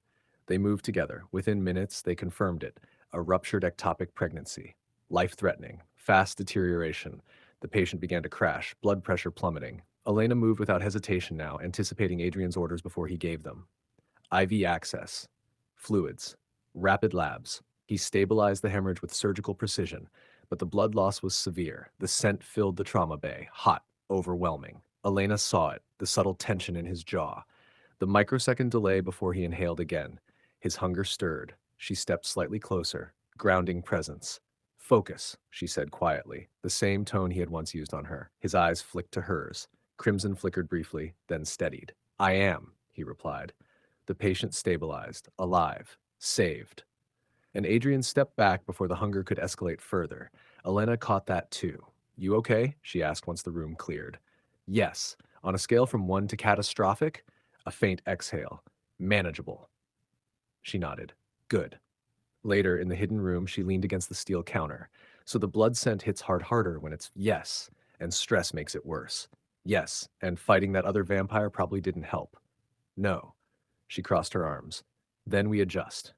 They moved together. Within minutes, they confirmed it. A ruptured ectopic pregnancy. Life-threatening. Fast deterioration. The patient began to crash, blood pressure plummeting. Elena moved without hesitation now, anticipating Adrian's orders before he gave them. IV access. Fluids. Rapid labs. He stabilized the hemorrhage with surgical precision, but the blood loss was severe. The scent filled the trauma bay, hot, overwhelming. Elena saw it, the subtle tension in his jaw. The microsecond delay before he inhaled again. His hunger stirred. She stepped slightly closer, grounding presence. "Focus," she said quietly, the same tone he had once used on her. His eyes flicked to hers. Crimson flickered briefly, then steadied. "I am," he replied. The patient stabilized, alive, saved. And Adrian stepped back before the hunger could escalate further. Elena caught that too. "You okay?" she asked once the room cleared. "Yes." On a scale from 1 to catastrophic, a faint exhale. "Manageable." She nodded. "Good." Later, in the hidden room, she leaned against the steel counter. "So the blood scent hits harder when it's yes, and stress makes it worse. Yes, and fighting that other vampire probably didn't help. No." She crossed her arms. "Then we adjust."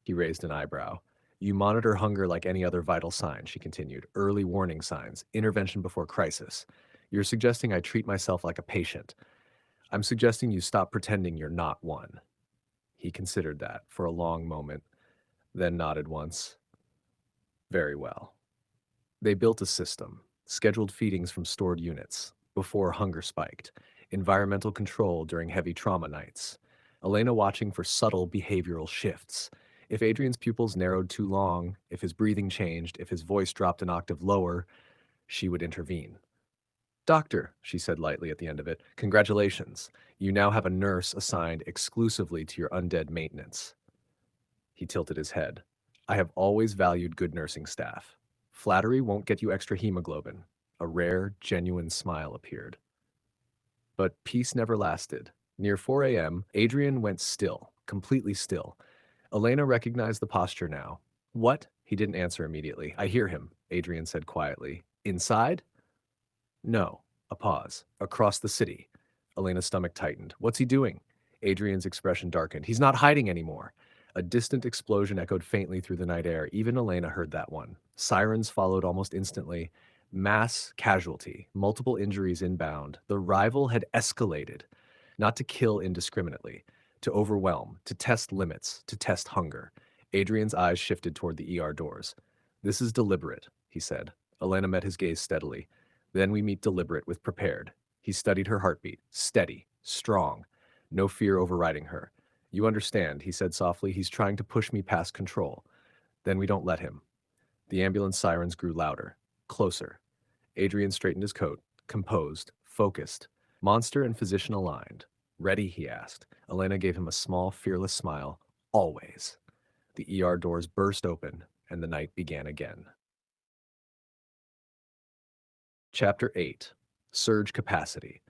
He raised an eyebrow. "You monitor hunger like any other vital sign," she continued. "Early warning signs, intervention before crisis. You're suggesting I treat myself like a patient. I'm suggesting you stop pretending you're not one." He considered that for a long moment, then nodded once. "Very well." They built a system, scheduled feedings from stored units, before hunger spiked, environmental control during heavy trauma nights, Elena watching for subtle behavioral shifts. If Adrian's pupils narrowed too long, if his breathing changed, if his voice dropped an octave lower, she would intervene. "Doctor," she said lightly at the end of it, "congratulations. You now have a nurse assigned exclusively to your undead maintenance." He tilted his head. "I have always valued good nursing staff. Flattery won't get you extra hemoglobin." A rare, genuine smile appeared. But peace never lasted. Near 4 a.m., Adrian went still, completely still. Elena recognized the posture now. "What?" He didn't answer immediately. "I hear him," Adrian said quietly. "Inside?" "No." A pause. "Across the city." Elena's stomach tightened. "What's he doing?" Adrian's expression darkened. "He's not hiding anymore." A distant explosion echoed faintly through the night air. Even Elena heard that one. Sirens followed almost instantly. Mass casualty, multiple injuries inbound. The rival had escalated, not to kill indiscriminately, to overwhelm, to test limits, to test hunger. Adrian's eyes shifted toward the ER doors. "This is deliberate," he said. Elena met his gaze steadily. "Then we meet deliberate with prepared." He studied her heartbeat. Steady, strong, no fear overriding her. You understand, he said softly, he's trying to push me past control. Then we don't let him. The ambulance sirens grew louder, closer. Adrian straightened his coat, composed, focused. Monster and physician aligned. Ready, he asked. Elena gave him a small, fearless smile. Always. The ER doors burst open, and the night began again. Chapter 8. Surge Capacity.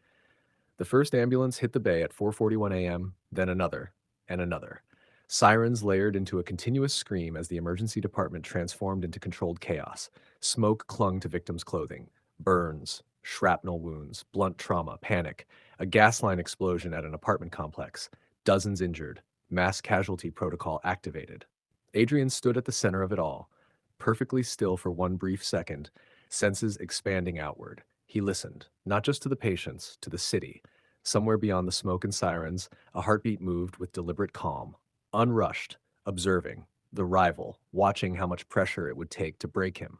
The first ambulance hit the bay at 4:41 a.m., then another, and another. Sirens layered into a continuous scream as the emergency department transformed into controlled chaos. Smoke clung to victims' clothing. Burns, shrapnel wounds, blunt trauma, panic. A gas line explosion at an apartment complex. Dozens injured. Mass casualty protocol activated. Adrian stood at the center of it all, perfectly still for one brief second, senses expanding outward. He listened, not just to the patients, to the city. Somewhere beyond the smoke and sirens, a heartbeat moved with deliberate calm, unrushed, observing, the rival, watching how much pressure it would take to break him.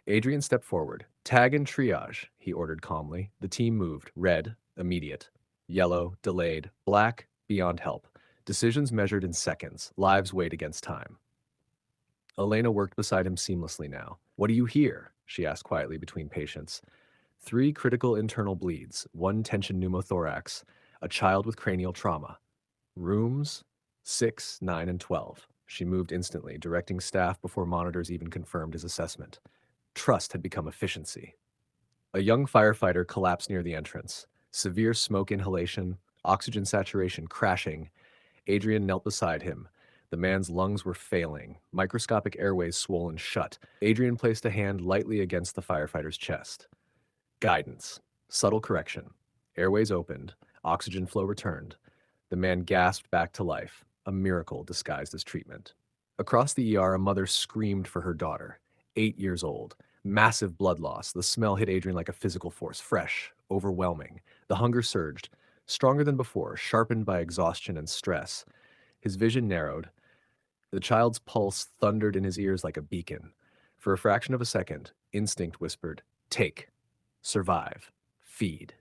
Adrian stepped forward. Tag and triage, he ordered calmly. The team moved. Red, immediate. Yellow, delayed. Black, beyond help. Decisions measured in seconds. Lives weighed against time. Elena worked beside him seamlessly now. What do you hear? She asked quietly between patients. 3 critical internal bleeds, 1 tension pneumothorax, a child with cranial trauma. Rooms 6, 9, and 12. She moved instantly, directing staff before monitors even confirmed his assessment. Trust had become efficiency. A young firefighter collapsed near the entrance. Severe smoke inhalation, oxygen saturation crashing. Adrian knelt beside him. The man's lungs were failing, microscopic airways swollen shut. Adrian placed a hand lightly against the firefighter's chest. Guidance. Subtle correction. Airways opened. Oxygen flow returned. The man gasped back to life, a miracle disguised as treatment. Across the ER, a mother screamed for her daughter. 8 years old. Massive blood loss. The smell hit Adrian like a physical force, fresh, overwhelming. The hunger surged, stronger than before, sharpened by exhaustion and stress. His vision narrowed. The child's pulse thundered in his ears like a beacon. For a fraction of a second, instinct whispered, take, survive, feed.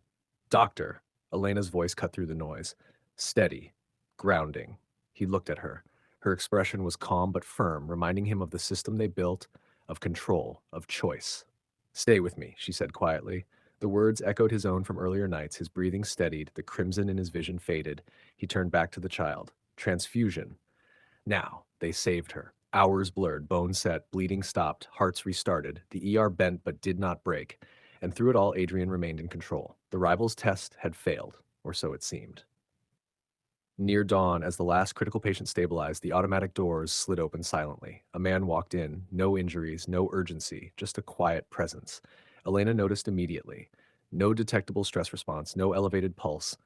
Doctor, Elena's voice cut through the noise. Steady, grounding. He looked at her. Her expression was calm but firm, reminding him of the system they built, of control, of choice. Stay with me, she said quietly. The words echoed his own from earlier nights. His breathing steadied, the crimson in his vision faded. He turned back to the child. Transfusion. Now, they saved her. Hours blurred, bones set, bleeding stopped, hearts restarted. The ER bent but did not break. And through it all, Adrian remained in control. The rival's test had failed, or so it seemed. Near dawn, as the last critical patient stabilized, the automatic doors slid open silently. A man walked in, no injuries, no urgency, just a quiet presence. Elena noticed immediately. No detectable stress response, no elevated pulse.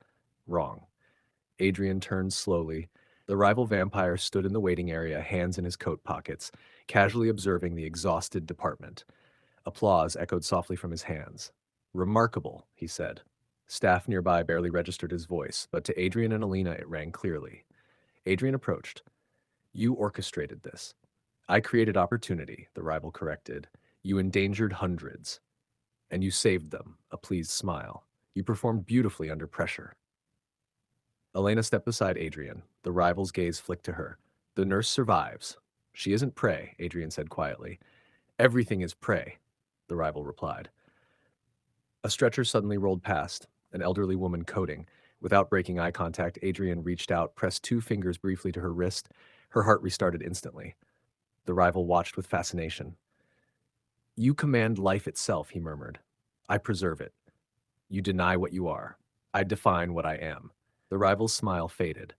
Wrong. Adrian turned slowly. The rival vampire stood in the waiting area, hands in his coat pockets, casually observing the exhausted department. Applause echoed softly from his hands. Remarkable, he said. Staff nearby barely registered his voice, but to Adrian and Alina it rang clearly. Adrian approached. You orchestrated this. I created opportunity, the rival corrected. You endangered hundreds. And you saved them, a pleased smile. You performed beautifully under pressure. Elena stepped beside Adrian. The rival's gaze flicked to her. The nurse survives. She isn't prey, Adrian said quietly. Everything is prey, the rival replied. A stretcher suddenly rolled past, an elderly woman coding. Without breaking eye contact, Adrian reached out, pressed 2 fingers briefly to her wrist. Her heart restarted instantly. The rival watched with fascination. You command life itself, he murmured. I preserve it. You deny what you are. I define what I am. The rival's smile faded.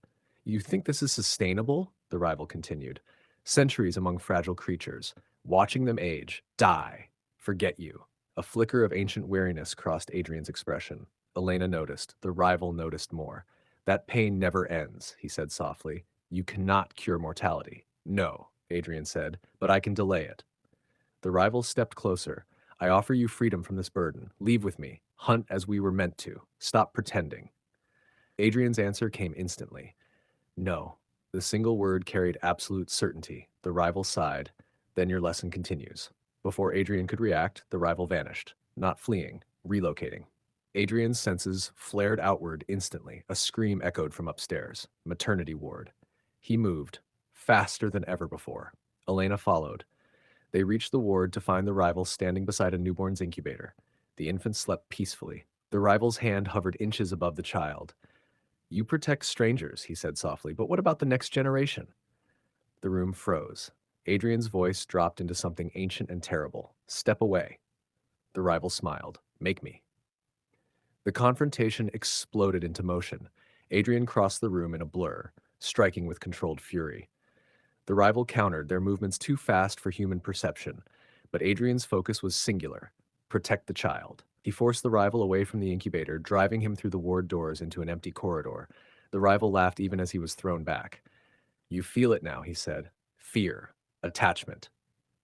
You think this is sustainable? The rival continued. Centuries among fragile creatures, watching them age, die, forget you. A flicker of ancient weariness crossed Adrian's expression. Elena noticed. The rival noticed more. That pain never ends, he said softly. You cannot cure mortality. No, Adrian said, but I can delay it. The rival stepped closer. I offer you freedom from this burden. Leave with me. Hunt as we were meant to. Stop pretending. Adrian's answer came instantly. No. The single word carried absolute certainty. The rival sighed. Then your lesson continues. Before Adrian could react, the rival vanished. Not fleeing, relocating. Adrian's senses flared outward instantly. A scream echoed from upstairs. Maternity ward. He moved, faster than ever before. Elena followed. They reached the ward to find the rival standing beside a newborn's incubator. The infant slept peacefully. The rival's hand hovered inches above the child. You protect strangers, he said softly, but what about the next generation? The room froze. Adrian's voice dropped into something ancient and terrible. Step away. The rival smiled. Make me. The confrontation exploded into motion. Adrian crossed the room in a blur, striking with controlled fury. The rival countered, their movements too fast for human perception, but Adrian's focus was singular: protect the child. He forced the rival away from the incubator, driving him through the ward doors into an empty corridor. The rival laughed even as he was thrown back. You feel it now, he said. Fear. Attachment.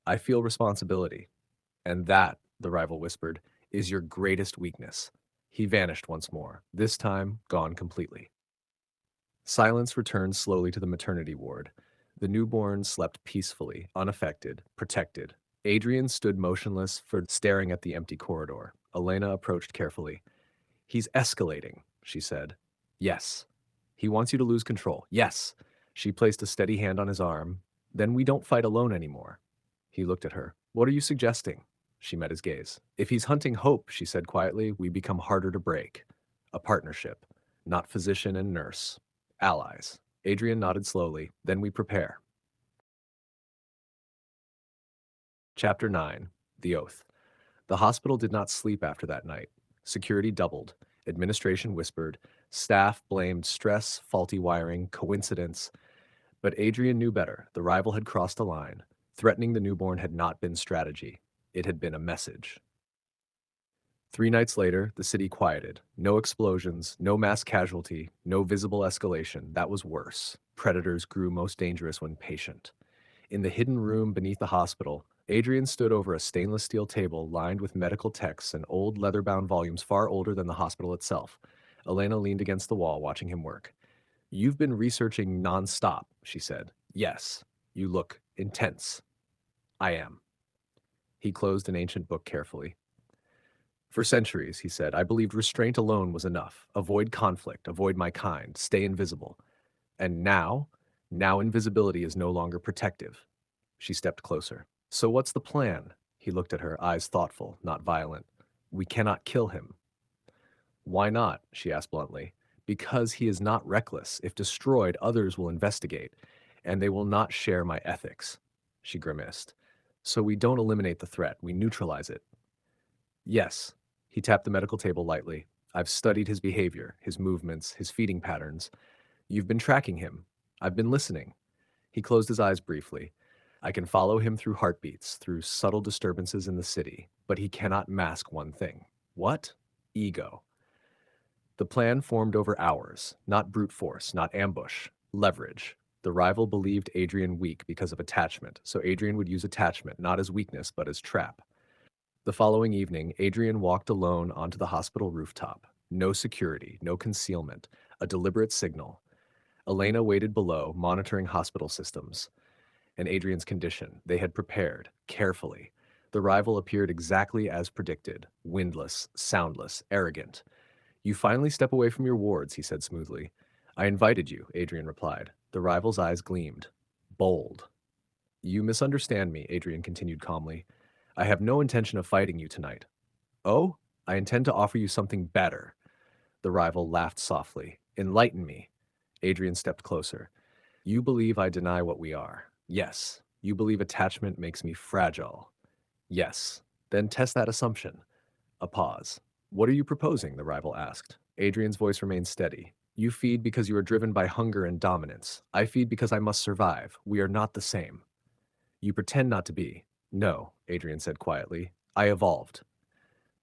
I feel responsibility. And that, the rival whispered, is your greatest weakness. He vanished once more, this time gone completely. Silence returned slowly to the maternity ward. The newborn slept peacefully, unaffected, protected. Adrian stood motionless, staring at the empty corridor. Elena approached carefully. He's escalating, she said. Yes. He wants you to lose control. Yes. She placed a steady hand on his arm. Then we don't fight alone anymore. He looked at her. What are you suggesting? She met his gaze. If he's hunting hope, she said quietly, we become harder to break. A partnership, not physician and nurse. Allies. Adrian nodded slowly. Then we prepare. Chapter 9. The Oath. The hospital did not sleep after that night. Security doubled. Administration whispered. Staff blamed stress, faulty wiring, coincidence. But Adrian knew better. The rival had crossed a line. Threatening the newborn had not been strategy. It had been a message. 3 nights later, the city quieted. No explosions, no mass casualty, no visible escalation. That was worse. Predators grew most dangerous when patient. In the hidden room beneath the hospital, Adrian stood over a stainless steel table lined with medical texts and old leather-bound volumes far older than the hospital itself. Elena leaned against the wall, watching him work. You've been researching non-stop, she said. Yes. You look intense. I am. He closed an ancient book carefully. For centuries, he said, I believed restraint alone was enough. Avoid conflict, avoid my kind, stay invisible. And now invisibility is no longer protective. She stepped closer. So what's the plan? He looked at her, eyes thoughtful, not violent. We cannot kill him. Why not? She asked bluntly. Because he is not reckless. If destroyed, others will investigate, and they will not share my ethics. She grimaced. So we don't eliminate the threat, we neutralize it. Yes. He tapped the medical table lightly. I've studied his behavior, his movements, his feeding patterns. You've been tracking him. I've been listening. He closed his eyes briefly. I can follow him through heartbeats, through subtle disturbances in the city, but he cannot mask one thing. What? Ego. The plan formed over hours, not brute force, not ambush, leverage. The rival believed Adrian weak because of attachment, so Adrian would use attachment not as weakness but as trap. The following evening, Adrian walked alone onto the hospital rooftop. No security, no concealment, a deliberate signal. Elena waited below, monitoring hospital systems. And Adrian's condition, they had prepared, carefully. The rival appeared exactly as predicted, windless, soundless, arrogant. You finally step away from your wards, he said smoothly. I invited you, Adrian replied. The rival's eyes gleamed. Bold. You misunderstand me, Adrian continued calmly. I have no intention of fighting you tonight. Oh? I intend to offer you something better. The rival laughed softly. Enlighten me. Adrian stepped closer. You believe I deny what we are. Yes. You believe attachment makes me fragile. Yes. Then test that assumption. A pause. What are you proposing? The rival asked. Adrian's voice remained steady. You feed because you are driven by hunger and dominance. I feed because I must survive. We are not the same. You pretend not to be. No, Adrian said quietly. I evolved.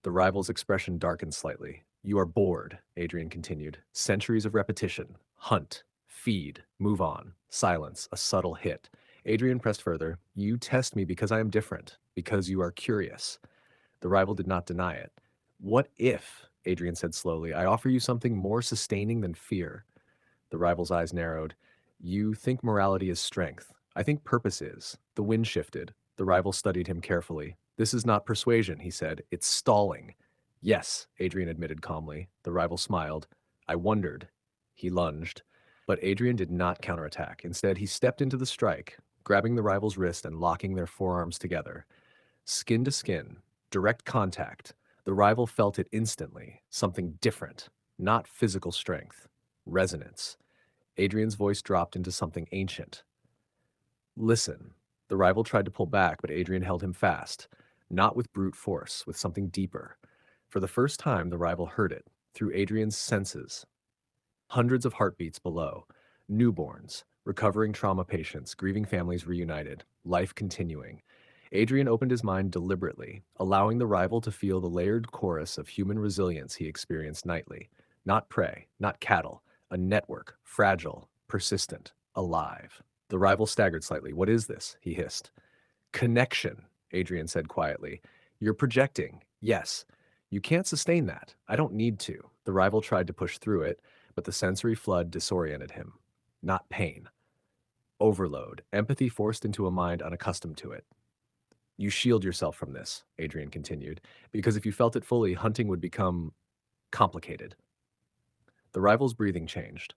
The rival's expression darkened slightly. You are bored, Adrian continued. Centuries of repetition. Hunt. Feed. Move on. Silence. A subtle hit. Adrian pressed further. You test me because I am different. Because you are curious. The rival did not deny it. What if, Adrian said slowly, I offer you something more sustaining than fear? The rival's eyes narrowed. You think morality is strength. I think purpose is. The wind shifted. The rival studied him carefully. This is not persuasion, he said. It's stalling. Yes, Adrian admitted calmly. The rival smiled. I wondered. He lunged. But Adrian did not counterattack. Instead, he stepped into the strike, grabbing the rival's wrist and locking their forearms together. Skin to skin, direct contact. The rival felt it instantly, something different, not physical strength, resonance. Adrian's voice dropped into something ancient. Listen. The rival tried to pull back, but Adrian held him fast, not with brute force, with something deeper. For the first time, the rival heard it, through Adrian's senses. Hundreds of heartbeats below, newborns, recovering trauma patients, grieving families reunited, life continuing. Adrian opened his mind deliberately, allowing the rival to feel the layered chorus of human resilience he experienced nightly. Not prey, not cattle, a network, fragile, persistent, alive. The rival staggered slightly. What is this? He hissed. Connection, Adrian said quietly. You're projecting. Yes. You can't sustain that. I don't need to. The rival tried to push through it, but the sensory flood disoriented him. Not pain. Overload. Empathy forced into a mind unaccustomed to it. You shield yourself from this, Adrian continued, because if you felt it fully, hunting would become complicated. The rival's breathing changed.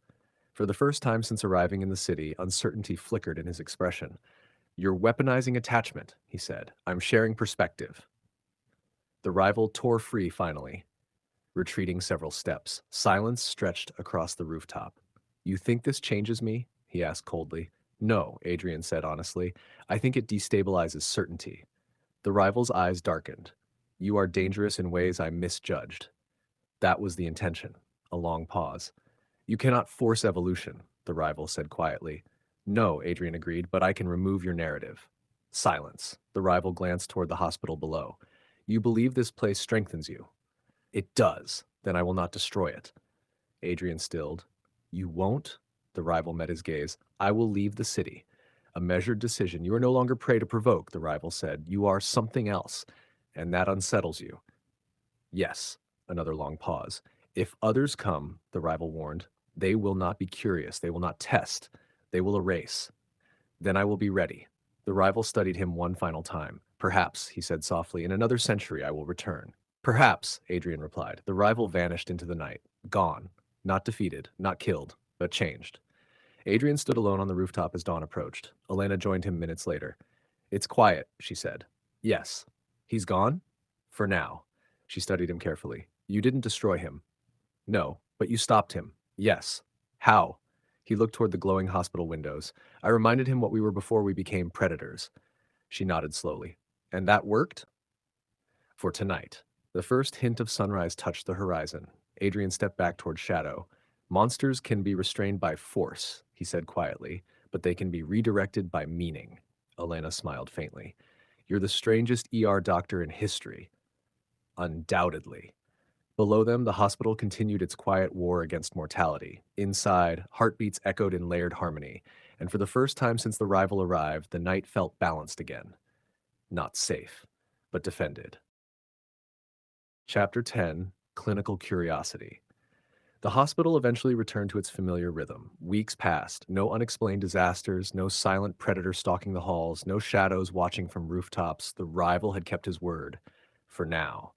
For the first time since arriving in the city, uncertainty flickered in his expression. You're weaponizing attachment, he said. I'm sharing perspective. The rival tore free finally, retreating several steps. Silence stretched across the rooftop. You think this changes me? He asked coldly. No, Adrian said honestly. I think it destabilizes certainty. The rival's eyes darkened. You are dangerous in ways I misjudged. That was the intention. A long pause. You cannot force evolution, the rival said quietly. No, Adrian agreed, but I can remove your narrative. Silence. The rival glanced toward the hospital below. You believe this place strengthens you. It does. Then I will not destroy it. Adrian stilled. You won't? The rival met his gaze. I will leave the city. A measured decision. You are no longer prey to provoke, the rival said. You are something else, and that unsettles you. Yes. Another long pause. If others come, the rival warned, they will not be curious. They will not test. They will erase. Then I will be ready. The rival studied him one final time. Perhaps, he said softly, in another century I will return. Perhaps, Adrian replied. The rival vanished into the night. Gone. Not defeated, not killed, but changed. Adrian stood alone on the rooftop as dawn approached. Elena joined him minutes later. It's quiet, she said. Yes. He's gone? For now. She studied him carefully. You didn't destroy him. No, but you stopped him. Yes. How? He looked toward the glowing hospital windows. I reminded him what we were before we became predators. She nodded slowly. And that worked? For tonight. The first hint of sunrise touched the horizon. Adrian stepped back toward shadow. Monsters can be restrained by force, he said quietly, but they can be redirected by meaning. Elena smiled faintly. You're the strangest ER doctor in history. Undoubtedly. Below them, the hospital continued its quiet war against mortality. Inside, heartbeats echoed in layered harmony, and for the first time since the rival arrived, the night felt balanced again. Not safe, but defended. Chapter 10, Clinical Curiosity. The hospital eventually returned to its familiar rhythm. Weeks passed, no unexplained disasters, no silent predator stalking the halls, no shadows watching from rooftops. The rival had kept his word. For now.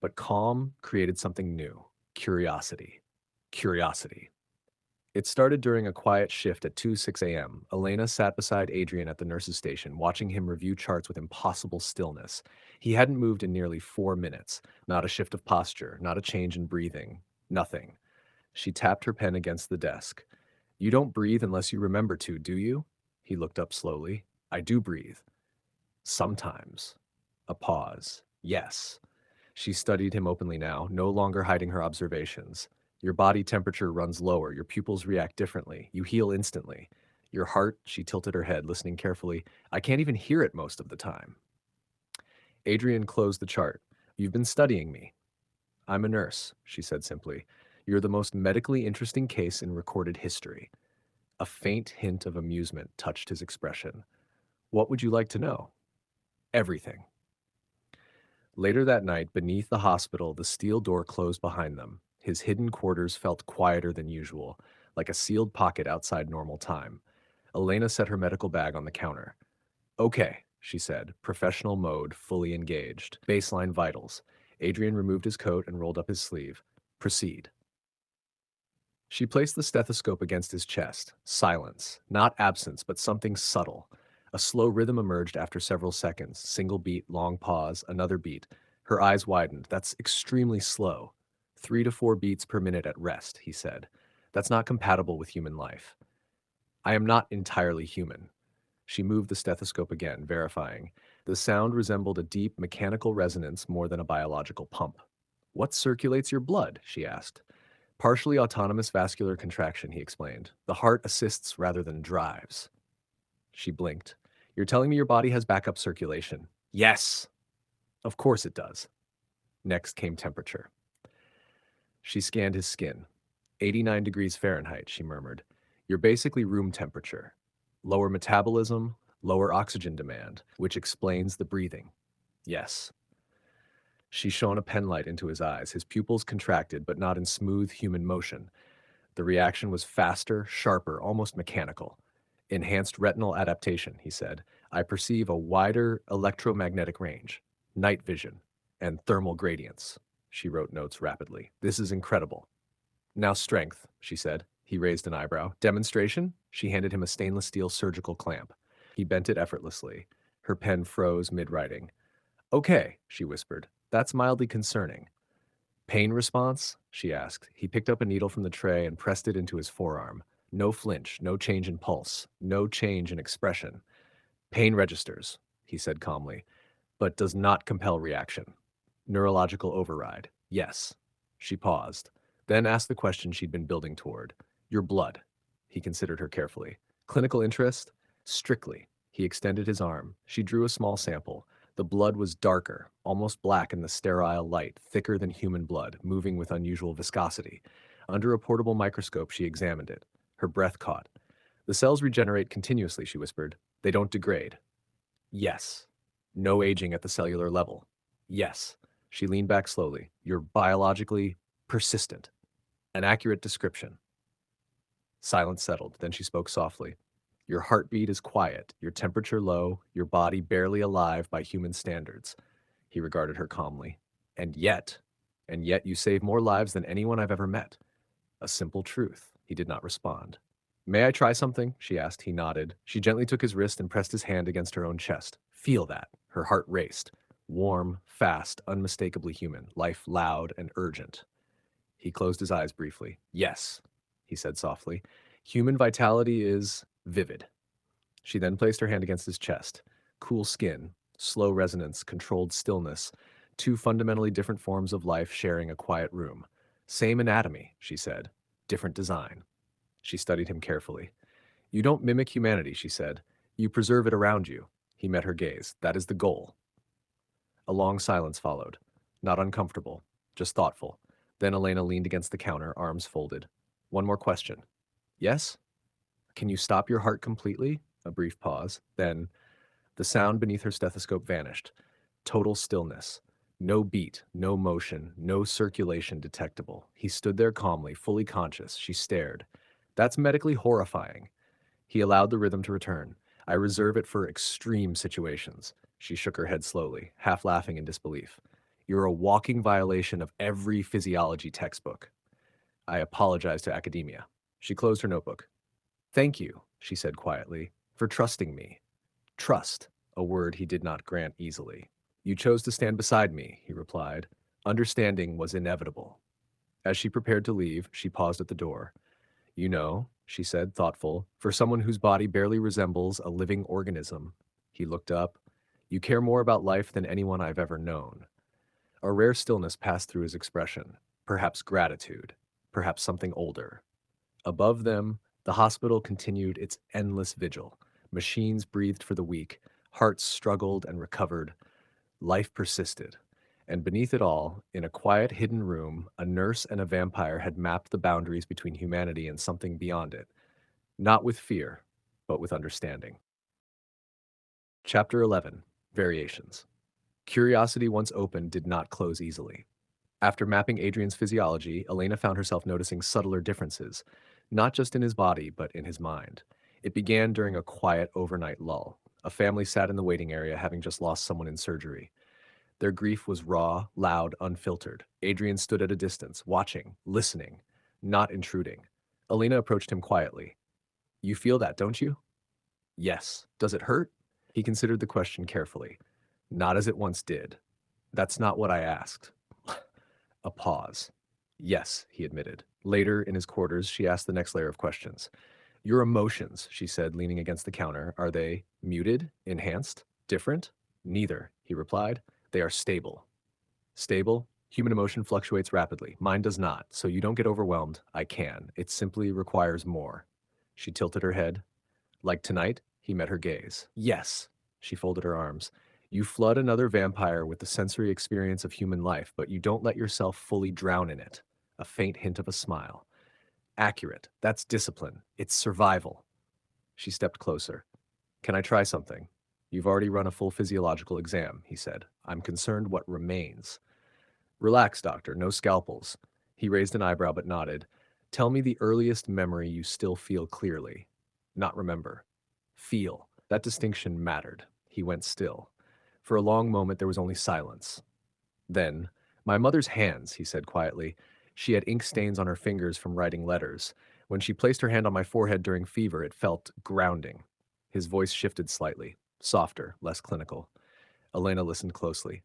But calm created something new. Curiosity. Curiosity. It started during a quiet shift at 2:06 a.m. Elena sat beside Adrian at the nurse's station, watching him review charts with impossible stillness. He hadn't moved in nearly 4 minutes. Not a shift of posture, not a change in breathing. Nothing. She tapped her pen against the desk. You don't breathe unless you remember to, do you? He looked up slowly. I do breathe. Sometimes. A pause. Yes. She studied him openly now, no longer hiding her observations. Your body temperature runs lower, your pupils react differently, you heal instantly. Your heart, she tilted her head, listening carefully, I can't even hear it most of the time. Adrian closed the chart. You've been studying me. I'm a nurse, she said simply. You're the most medically interesting case in recorded history. A faint hint of amusement touched his expression. What would you like to know? Everything. Later that night, beneath the hospital, the steel door closed behind them. His hidden quarters felt quieter than usual, like a sealed pocket outside normal time. Elena set her medical bag on the counter. Okay, she said, professional mode fully engaged. Baseline vitals. Adrian removed his coat and rolled up his sleeve. Proceed. She placed the stethoscope against his chest. Silence. Not absence, but something subtle. A slow rhythm emerged after several seconds. Single beat, long pause, another beat. Her eyes widened. That's extremely slow. 3 to 4 beats per minute at rest, he said. That's not compatible with human life. I am not entirely human. She moved the stethoscope again, verifying. The sound resembled a deep mechanical resonance more than a biological pump. What circulates your blood? She asked. Partially autonomous vascular contraction, he explained. The heart assists rather than drives. She blinked. You're telling me your body has backup circulation? Yes. Of course it does. Next came temperature. She scanned his skin. 89 degrees Fahrenheit, she murmured. You're basically room temperature. Lower metabolism, lower oxygen demand, which explains the breathing. Yes. She shone a penlight into his eyes. His pupils contracted, but not in smooth human motion. The reaction was faster, sharper, almost mechanical. Enhanced retinal adaptation, he said. I perceive a wider electromagnetic range, night vision, and thermal gradients. She wrote notes rapidly. This is incredible. Now strength, she said. He raised an eyebrow. Demonstration? She handed him a stainless steel surgical clamp. He bent it effortlessly. Her pen froze mid-writing. Okay, she whispered. That's mildly concerning. Pain response? She asked. He picked up a needle from the tray and pressed it into his forearm. No flinch, no change in pulse, no change in expression. Pain registers, he said calmly, but does not compel reaction. Neurological override. Yes. She paused, then asked the question she'd been building toward. Your blood. He considered her carefully. Clinical interest? Strictly. He extended his arm. She drew a small sample. The blood was darker, almost black in the sterile light, thicker than human blood, moving with unusual viscosity. Under a portable microscope, she examined it. Her breath caught. The cells regenerate continuously, she whispered. They don't degrade. Yes. No aging at the cellular level. Yes. She leaned back slowly. You're biologically persistent. An accurate description. Silence settled. Then she spoke softly. Your heartbeat is quiet, your temperature low, your body barely alive by human standards. He regarded her calmly. And yet you save more lives than anyone I've ever met. A simple truth. He did not respond. May I try something? She asked. He nodded. She gently took his wrist and pressed his hand against her own chest. Feel that. Her heart raced. Warm, fast, unmistakably human. Life loud and urgent. He closed his eyes briefly. Yes, he said softly. Human vitality is vivid. She then placed her hand against his chest. Cool skin, slow resonance, controlled stillness. Two fundamentally different forms of life sharing a quiet room. Same anatomy, she said. Different design. She studied him carefully. You don't mimic humanity, she said. You preserve it around you. He met her gaze. That is the goal. A long silence followed. Not uncomfortable, just thoughtful. Then Elena leaned against the counter, arms folded. One more question. Yes? Can you stop your heart completely? A brief pause. Then the sound beneath her stethoscope vanished. Total stillness. No beat, no motion, no circulation detectable. He stood there calmly, fully conscious. She stared. That's medically horrifying. He allowed the rhythm to return. I reserve it for extreme situations. She shook her head slowly, half laughing in disbelief. You're a walking violation of every physiology textbook. I apologize to academia. She closed her notebook. Thank you, she said quietly, for trusting me. Trust, a word he did not grant easily. You chose to stand beside me, he replied. Understanding was inevitable. As she prepared to leave, she paused at the door. You know, she said, thoughtful, for someone whose body barely resembles a living organism. He looked up. You care more about life than anyone I've ever known. A rare stillness passed through his expression, perhaps gratitude, perhaps something older. Above them, the hospital continued its endless vigil. Machines breathed for the weak, hearts struggled and recovered. Life persisted. And beneath it all, in a quiet, hidden room, a nurse and a vampire had mapped the boundaries between humanity and something beyond it, not with fear, but with understanding. Chapter 11. Variations. Curiosity once opened did not close easily. After mapping Adrian's physiology, Elena found herself noticing subtler differences, not just in his body, but in his mind. It began during a quiet overnight lull. A family sat in the waiting area having just lost someone in surgery. Their grief was raw, loud, unfiltered. Adrian stood at a distance, watching, listening, not intruding. Elena approached him quietly. You feel that, don't you? Yes. Does it hurt? He considered the question carefully. Not as it once did. That's not what I asked. A pause. Yes, he admitted. Later, in his quarters, she asked the next layer of questions. Your emotions, she said, leaning against the counter, are they muted, enhanced, different? Neither, he replied. They are stable. Stable? Human emotion fluctuates rapidly. Mine does not, so you don't get overwhelmed. I can. It simply requires more. She tilted her head. Like tonight, he met her gaze. Yes, she folded her arms. You flood another vampire with the sensory experience of human life, but you don't let yourself fully drown in it. A faint hint of a smile. Accurate. That's discipline. It's survival. She stepped closer. Can I try something? You've already run a full physiological exam, he said. I'm concerned what remains. Relax, doctor. No scalpels. He raised an eyebrow but nodded. Tell me the earliest memory you still feel clearly. Not remember. Feel. That distinction mattered. He went still. For a long moment there was only silence. Then, my mother's hands, he said quietly. She had ink stains on her fingers from writing letters. When she placed her hand on my forehead during fever, it felt grounding. His voice shifted slightly, softer, less clinical. Elena listened closely.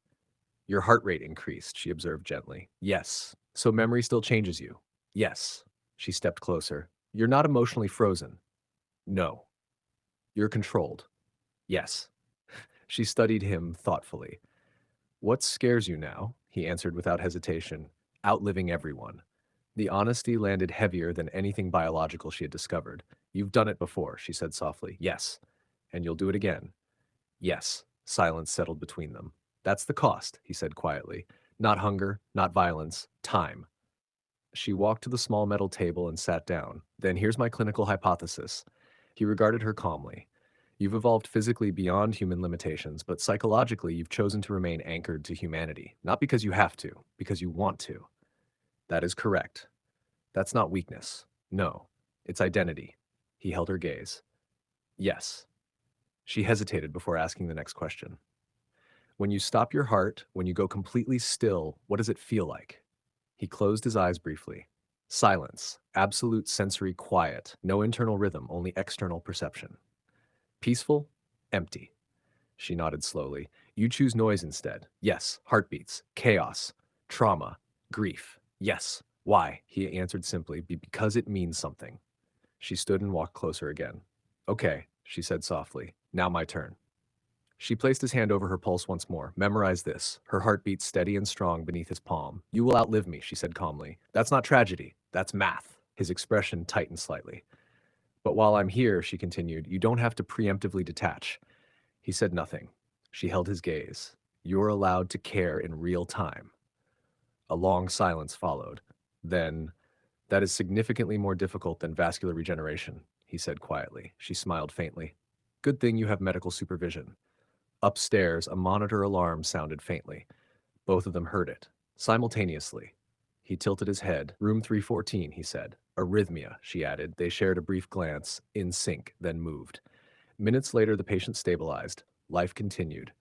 Your heart rate increased, she observed gently. Yes. So memory still changes you? Yes. She stepped closer. You're not emotionally frozen. No. You're controlled. Yes. She studied him thoughtfully. What scares you now? He answered without hesitation. Outliving everyone. The honesty landed heavier than anything biological she had discovered. You've done it before, she said softly. Yes. And you'll do it again. Yes. Silence settled between them. That's the cost, he said quietly. Not hunger, not violence, time. She walked to the small metal table and sat down. Then here's my clinical hypothesis. He regarded her calmly. You've evolved physically beyond human limitations, but psychologically you've chosen to remain anchored to humanity. Not because you have to, because you want to. That is correct. That's not weakness. No, it's identity. He held her gaze. Yes. She hesitated before asking the next question. When you stop your heart, when you go completely still, what does it feel like? He closed his eyes briefly. Silence, absolute sensory quiet, no internal rhythm, only external perception. Peaceful, empty. She nodded slowly. You choose noise instead. Yes, heartbeats, chaos, trauma, grief. Yes. Why? He answered simply, because it means something. She stood and walked closer again. Okay, she said softly. Now my turn. She placed his hand over her pulse once more. Memorize this. Her heartbeat steady and strong beneath his palm. You will outlive me, she said calmly. That's not tragedy. That's math. His expression tightened slightly. But while I'm here, she continued, you don't have to preemptively detach. He said nothing. She held his gaze. You're allowed to care in real time. A long silence followed. Then, that is significantly more difficult than vascular regeneration, he said quietly. She smiled faintly. Good thing you have medical supervision. Upstairs, a monitor alarm sounded faintly. Both of them heard it, simultaneously. He tilted his head. Room 314, he said. Arrhythmia, she added. They shared a brief glance, in sync, then moved. Minutes later, the patient stabilized. Life continued.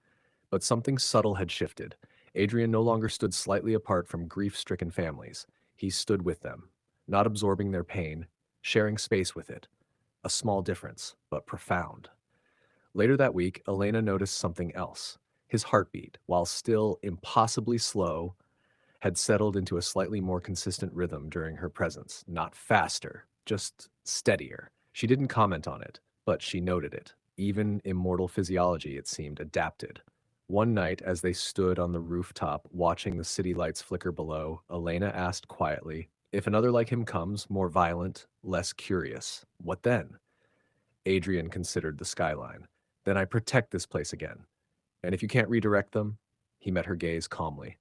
But something subtle had shifted. Adrian no longer stood slightly apart from grief-stricken families. He stood with them, not absorbing their pain, sharing space with it. A small difference, but profound. Later that week, Elena noticed something else. His heartbeat, while still impossibly slow, had settled into a slightly more consistent rhythm during her presence. Not faster, just steadier. She didn't comment on it, but she noted it. Even immortal physiology, it seemed, adapted. One night, as they stood on the rooftop watching the city lights flicker below, Elena asked quietly, if another like him comes, more violent, less curious, what then? Adrian considered the skyline. Then I protect this place again. And if you can't redirect them, he met her gaze calmly.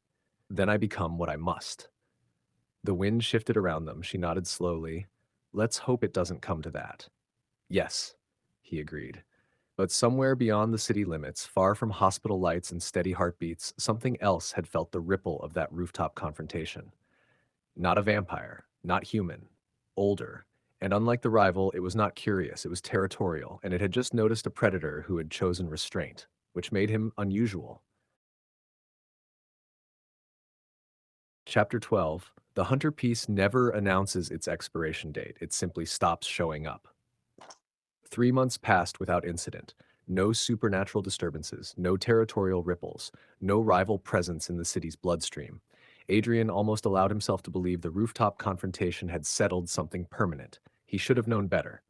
Then I become what I must. The wind shifted around them. She nodded slowly. Let's hope it doesn't come to that. Yes, he agreed. But somewhere beyond the city limits, far from hospital lights and steady heartbeats, something else had felt the ripple of that rooftop confrontation. Not a vampire, not human, older. And unlike the rival, it was not curious, it was territorial, and it had just noticed a predator who had chosen restraint, which made him unusual. Chapter 12. The hunter piece never announces its expiration date. It simply stops showing up. 3 months passed without incident. No supernatural disturbances, no territorial ripples, no rival presence in the city's bloodstream. Adrian almost allowed himself to believe the rooftop confrontation had settled something permanent. He should have known better.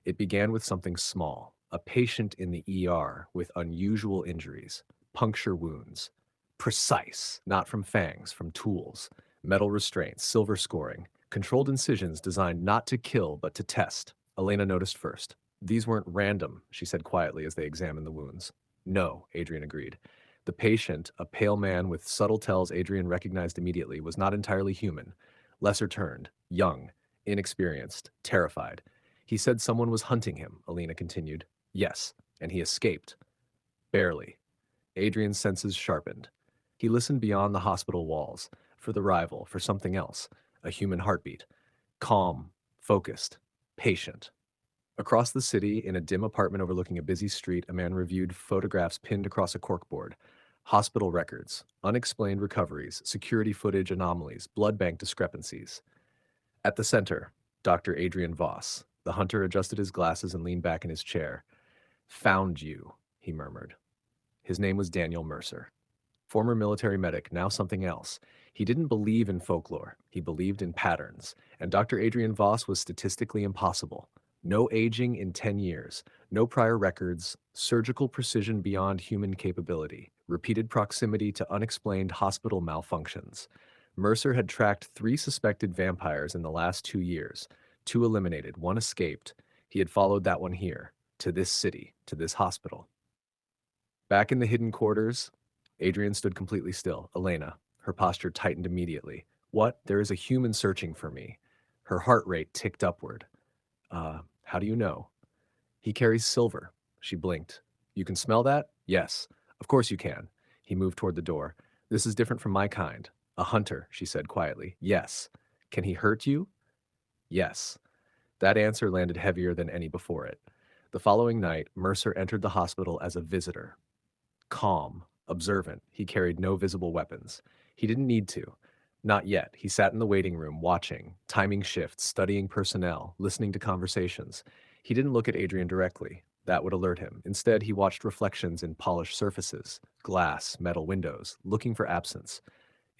It began with something small, a patient in the ER with unusual injuries, puncture wounds. Precise, not from fangs, from tools, metal restraints, silver scoring, controlled incisions designed not to kill but to test. Elena noticed first. These weren't random, she said quietly as they examined the wounds. No, Adrian agreed. The patient, a pale man with subtle tells Adrian recognized immediately, was not entirely human. Lesser turned, young, inexperienced, terrified. He said someone was hunting him, Alina continued. Yes, and he escaped. Barely. Adrian's senses sharpened. He listened beyond the hospital walls, for the rival, for something else, a human heartbeat. Calm, focused, patient. Across the city, in a dim apartment overlooking a busy street, a man reviewed photographs pinned across a corkboard. Hospital records, unexplained recoveries, security footage anomalies, blood bank discrepancies. At the center, Dr. Adrian Voss. The hunter adjusted his glasses and leaned back in his chair. Found you, he murmured. His name was Daniel Mercer. Former military medic, now something else. He didn't believe in folklore. He believed in patterns. And Dr. Adrian Voss was statistically impossible. No aging in 10 years, no prior records, surgical precision beyond human capability, repeated proximity to unexplained hospital malfunctions. Mercer had tracked 3 suspected vampires in the last 2 years. 2 eliminated, 1 escaped. He had followed that one here, to this city, to this hospital. Back in the hidden quarters, Adrian stood completely still. Elena, her posture tightened immediately. What? There is a human searching for me. Her heart rate ticked upward. How do you know? He carries silver. She blinked. You can smell that? Yes. Of course you can. He moved toward the door. This is different from my kind. A hunter, she said quietly. Yes. Can he hurt you? Yes. That answer landed heavier than any before it. The following night, Mercer entered the hospital as a visitor. Calm, observant, he carried no visible weapons. He didn't need to. Not yet. He sat in the waiting room, watching, timing shifts, studying personnel, listening to conversations. He didn't look at Adrian directly. That would alert him. Instead, he watched reflections in polished surfaces, glass, metal windows, looking for absence.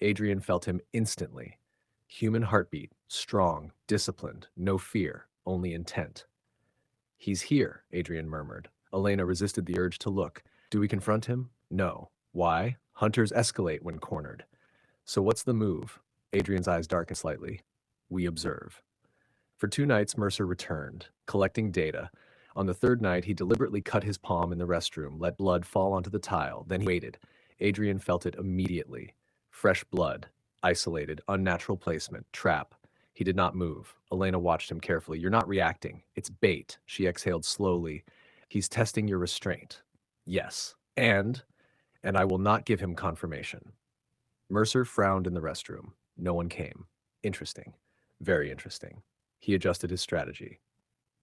Adrian felt him instantly. Human heartbeat, strong, disciplined, no fear, only intent. He's here, Adrian murmured. Elena resisted the urge to look. Do we confront him? No. Why? Hunters escalate when cornered. So what's the move? Adrian's eyes darkened slightly. We observe. For 2 nights, Mercer returned, collecting data. On the 3rd night, he deliberately cut his palm in the restroom, let blood fall onto the tile. Then he waited. Adrian felt it immediately. Fresh blood. Isolated. Unnatural placement. Trap. He did not move. Elena watched him carefully. You're not reacting. It's bait. She exhaled slowly. He's testing your restraint. Yes. And I will not give him confirmation. Mercer frowned in the restroom. No one came. Interesting. Very interesting. He adjusted his strategy.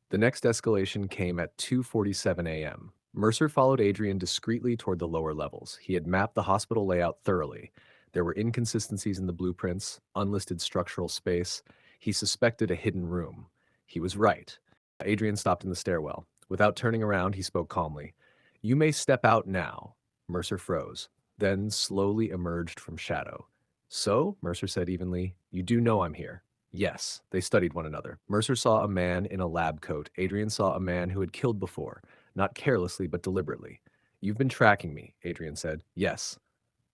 The next escalation came at 2:47 a.m. Mercer followed Adrian discreetly toward the lower levels. He had mapped the hospital layout thoroughly. There were inconsistencies in the blueprints, unlisted structural space. He suspected a hidden room. He was right. Adrian stopped in the stairwell. Without turning around, he spoke calmly. You may step out now. Mercer froze, then slowly emerged from shadow. So, Mercer said evenly, you do know I'm here. Yes, they studied one another. Mercer saw a man in a lab coat. Adrian saw a man who had killed before, not carelessly but deliberately. You've been tracking me, Adrian said. Yes.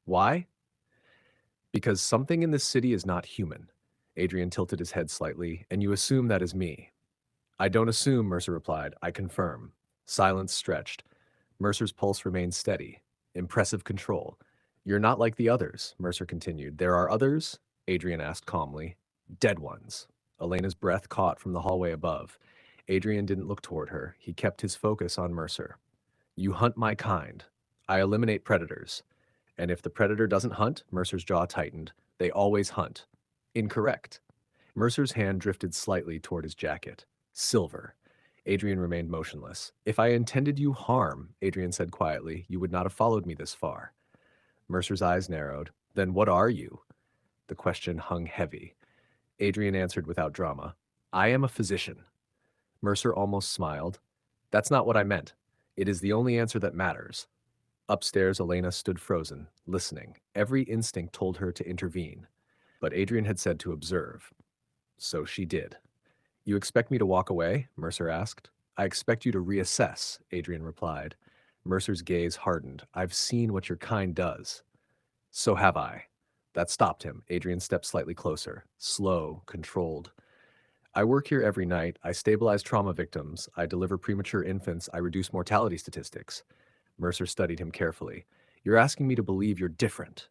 Why? Because something in this city is not human. Adrian tilted his head slightly, and you assume that is me. I don't assume, Mercer replied. I confirm. Silence stretched. Mercer's pulse remained steady. Impressive control. You're not like the others, Mercer continued. There are others? Adrian asked calmly. Dead ones. Elena's breath caught from the hallway above. Adrian didn't look toward her. He kept his focus on Mercer. You hunt my kind. I eliminate predators. And if the predator doesn't hunt, Mercer's jaw tightened. They always hunt. Incorrect. Mercer's hand drifted slightly toward his jacket. Silver. Adrian remained motionless. If I intended you harm, Adrian said quietly, you would not have followed me this far. Mercer's eyes narrowed. Then what are you? The question hung heavy. Adrian answered without drama. I am a physician. Mercer almost smiled. That's not what I meant. It is the only answer that matters. Upstairs, Elena stood frozen, listening. Every instinct told her to intervene. But Adrian had said to observe. So she did. You expect me to walk away? Mercer asked. I expect you to reassess, Adrian replied. Mercer's gaze hardened. I've seen what your kind does. So have I. That stopped him. Adrian stepped slightly closer, slow, controlled. I work here every night. I stabilize trauma victims. I deliver premature infants. I reduce mortality statistics. Mercer studied him carefully. You're asking me to believe you're different.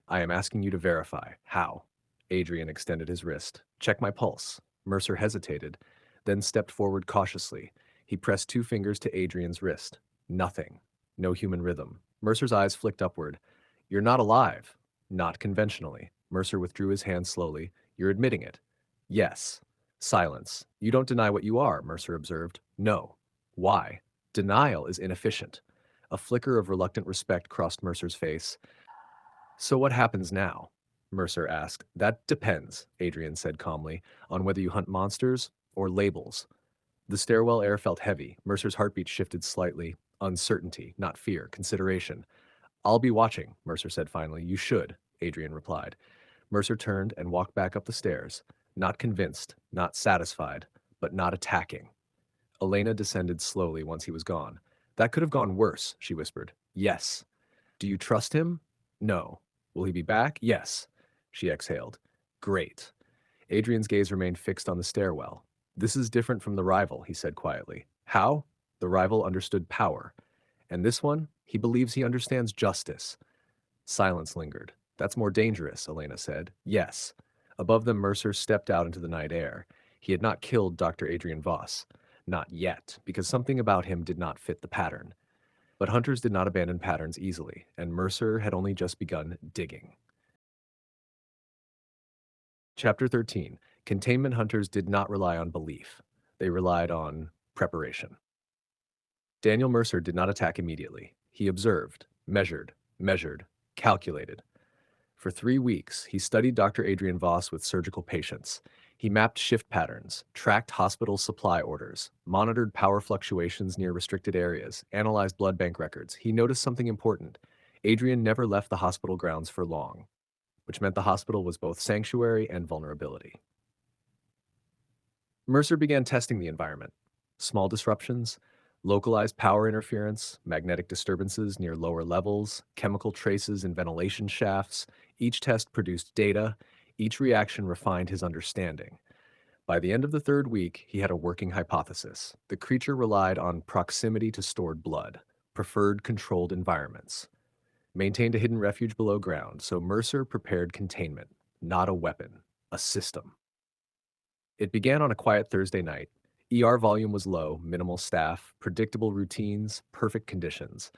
I am asking you to verify. How? Adrian extended his wrist. Check my pulse. Mercer hesitated, then stepped forward cautiously. He pressed two fingers to Adrian's wrist. Nothing. No human rhythm. Mercer's eyes flicked upward. You're not alive. Not conventionally. Mercer withdrew his hand slowly. You're admitting it. Yes. Silence. You don't deny what you are, Mercer observed. No. Why? Denial is inefficient. A flicker of reluctant respect crossed Mercer's face. So what happens now? Mercer asked. That depends, Adrian said calmly, on whether you hunt monsters or labels. The stairwell air felt heavy. Mercer's heartbeat shifted slightly. Uncertainty, not fear, consideration. I'll be watching, Mercer said finally. You should, Adrian replied. Mercer turned and walked back up the stairs, not convinced, not satisfied, but not attacking. Elena descended slowly once he was gone. That could have gone worse, she whispered. Yes. Do you trust him? No. Will he be back? Yes. She exhaled. Great. Adrian's gaze remained fixed on the stairwell. This is different from the rival, he said quietly. How? The rival understood power. And this one, he believes he understands justice. Silence lingered. That's more dangerous, Elena said. Yes. Above them, Mercer stepped out into the night air. He had not killed Dr. Adrian Voss. Not yet, because something about him did not fit the pattern. But hunters did not abandon patterns easily, and Mercer had only just begun digging. Chapter 13. Containment hunters did not rely on belief. They relied on preparation. Daniel Mercer did not attack immediately. He observed, measured, calculated. For 3 weeks, he studied Dr. Adrian Voss with surgical patients. He mapped shift patterns, tracked hospital supply orders, monitored power fluctuations near restricted areas, analyzed blood bank records. He noticed something important. Adrian never left the hospital grounds for long, which meant the hospital was both sanctuary and vulnerability. Mercer began testing the environment. Small disruptions, localized power interference, magnetic disturbances near lower levels, chemical traces in ventilation shafts. Each test produced data. Each reaction refined his understanding. By the end of the 3rd week, he had a working hypothesis. The creature relied on proximity to stored blood, preferred controlled environments, maintained a hidden refuge below ground, so Mercer prepared containment, not a weapon, a system. It began on a quiet Thursday night. ER volume was low, minimal staff, predictable routines, perfect conditions.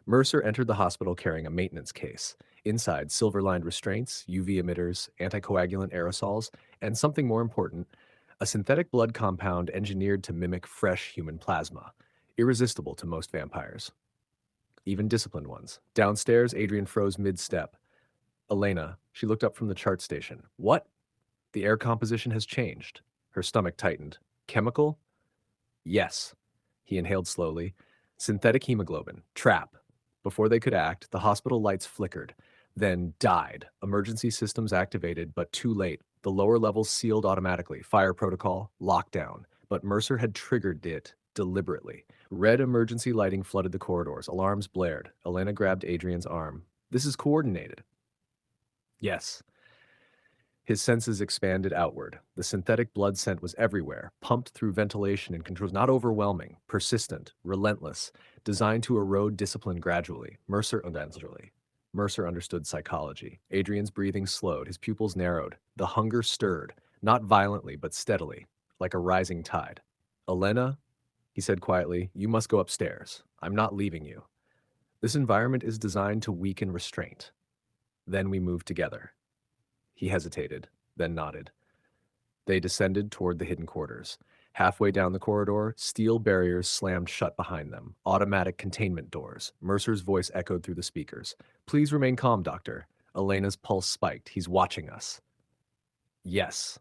Mercer entered the hospital carrying a maintenance case. Inside, silver-lined restraints, UV emitters, anticoagulant aerosols, and something more important, a synthetic blood compound engineered to mimic fresh human plasma, irresistible to most vampires, even disciplined ones. Downstairs, Adrian froze mid-step. Elena, she looked up from the chart station. What? The air composition has changed. Her stomach tightened. Chemical? Yes. He inhaled slowly. Synthetic hemoglobin. Trap. Before they could act, the hospital lights flickered, then died. Emergency systems activated, but too late. The lower levels sealed automatically. Fire protocol, lockdown. But Mercer had triggered it deliberately. Red emergency lighting flooded the corridors. Alarms blared. Elena grabbed Adrian's arm. This is coordinated. Yes. His senses expanded outward. The synthetic blood scent was everywhere, pumped through ventilation and controls, not overwhelming, persistent, relentless, designed to erode discipline gradually. Mercer understood psychology. Adrian's breathing slowed, his pupils narrowed. The hunger stirred, not violently, but steadily, like a rising tide. Elena, he said quietly, you must go upstairs. I'm not leaving you. This environment is designed to weaken restraint. Then we move together. He hesitated, then nodded. They descended toward the hidden quarters. Halfway down the corridor, steel barriers slammed shut behind them, automatic containment doors. Mercer's voice echoed through the speakers. Please remain calm, Doctor. Elena's pulse spiked. He's watching us. Yes.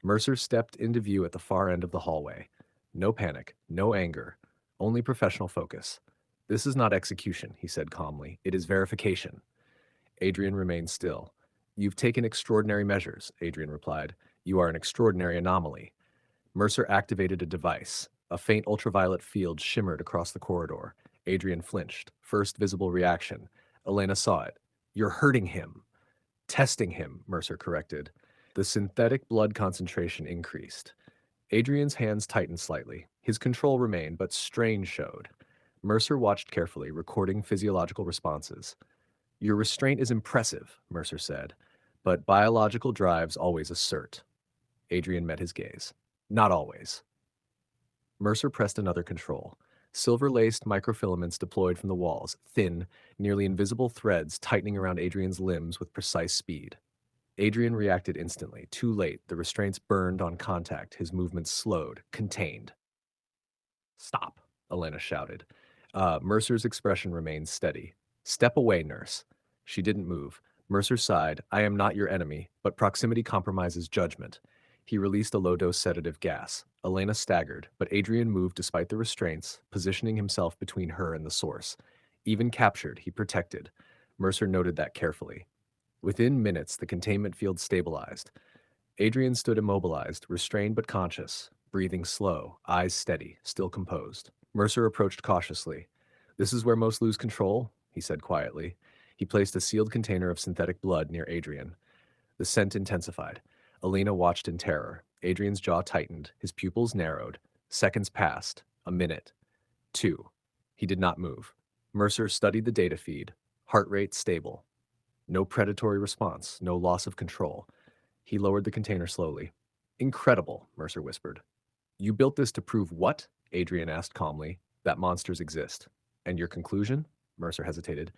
Mercer stepped into view at the far end of the hallway. No panic, no anger, only professional focus. This is not execution, he said calmly. It is verification. Adrian remained still. You've taken extraordinary measures, Adrian replied. You are an extraordinary anomaly. Mercer activated a device. A faint ultraviolet field shimmered across the corridor. Adrian flinched. First visible reaction. Elena saw it. You're hurting him. Testing him, Mercer corrected. The synthetic blood concentration increased. Adrian's hands tightened slightly. His control remained, but strain showed. Mercer watched carefully, recording physiological responses. Your restraint is impressive, Mercer said, but biological drives always assert. Adrian met his gaze. Not always. Mercer pressed another control. Silver-laced microfilaments deployed from the walls, thin, nearly invisible threads tightening around Adrian's limbs with precise speed. Adrian reacted instantly. Too late, the restraints burned on contact, his movements slowed, contained. Stop, Elena shouted. Mercer's expression remained steady. Step away, nurse. She didn't move. Mercer sighed. I am not your enemy, but proximity compromises judgment. He released a low-dose sedative gas. Elena staggered, but Adrian moved despite the restraints, positioning himself between her and the source. Even captured, he protected. Mercer noted that carefully. Within minutes, the containment field stabilized. Adrian stood immobilized, restrained but conscious, breathing slow, eyes steady, still composed. Mercer approached cautiously. This is where most lose control, he said quietly. He placed a sealed container of synthetic blood near Adrian. The scent intensified. Alina watched in terror. Adrian's jaw tightened, his pupils narrowed. Seconds passed. A minute. 2. He did not move. Mercer studied the data feed. Heart rate stable. No predatory response, no loss of control. He lowered the container slowly. Incredible, Mercer whispered. You built this to prove what? Adrian asked calmly. That monsters exist. And your conclusion? Mercer hesitated.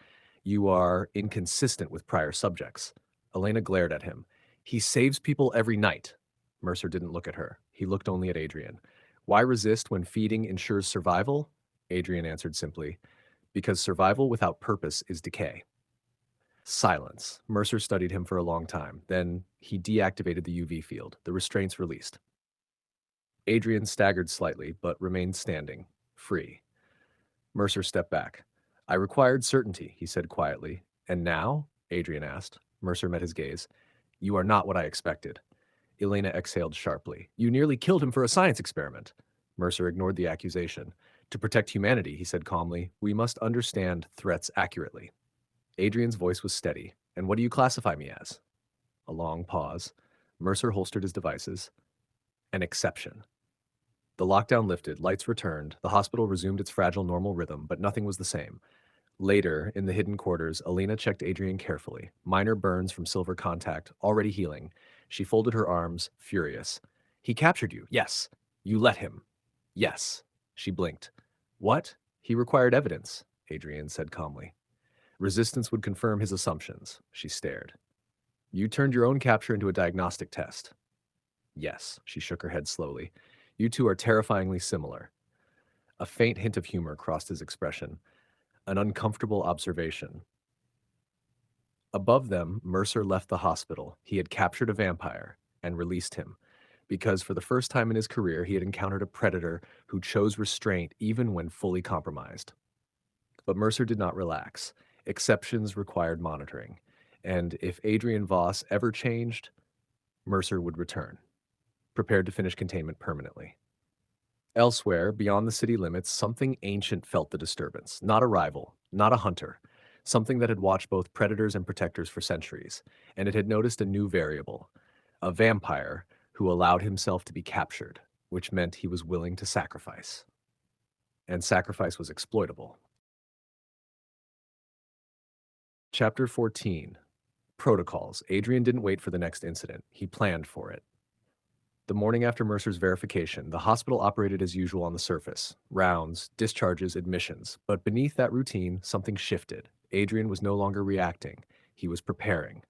You are inconsistent with prior subjects. Elena glared at him. He saves people every night. Mercer didn't look at her. He looked only at Adrian. Why resist when feeding ensures survival? Adrian answered simply. Because survival without purpose is decay. Silence. Mercer studied him for a long time. Then he deactivated the UV field. The restraints released. Adrian staggered slightly, but remained standing, free. Mercer stepped back. I required certainty, he said quietly. And now? Adrian asked. Mercer met his gaze. You are not what I expected. Elena exhaled sharply. You nearly killed him for a science experiment. Mercer ignored the accusation. To protect humanity, he said calmly, we must understand threats accurately. Adrian's voice was steady. And what do you classify me as? A long pause. Mercer holstered his devices. An exception. The lockdown lifted, lights returned, the hospital resumed its fragile normal rhythm, but nothing was the same. Later, in the hidden quarters, Alina checked Adrian carefully. Minor burns from silver contact, already healing. She folded her arms, furious. He captured you, yes. You let him. Yes. She blinked. What? He required evidence, Adrian said calmly. Resistance would confirm his assumptions. She stared. You turned your own capture into a diagnostic test. Yes, she shook her head slowly. You two are terrifyingly similar. A faint hint of humor crossed his expression. An uncomfortable observation. Above them, Mercer left the hospital. He had captured a vampire and released him, because for the first time in his career, he had encountered a predator who chose restraint even when fully compromised. But Mercer did not relax. Exceptions required monitoring, and if Adrian Voss ever changed, Mercer would return, prepared to finish containment permanently. Elsewhere, beyond the city limits, something ancient felt the disturbance. Not a rival, not a hunter. Something that had watched both predators and protectors for centuries, and it had noticed a new variable. A vampire who allowed himself to be captured, which meant he was willing to sacrifice. And sacrifice was exploitable. Chapter 14. Protocols. Adrian didn't wait for the next incident. He planned for it. The morning after Mercer's verification, the hospital operated as usual on the surface. Rounds, discharges, admissions. But beneath that routine, something shifted. Adrian was no longer reacting. He was preparing.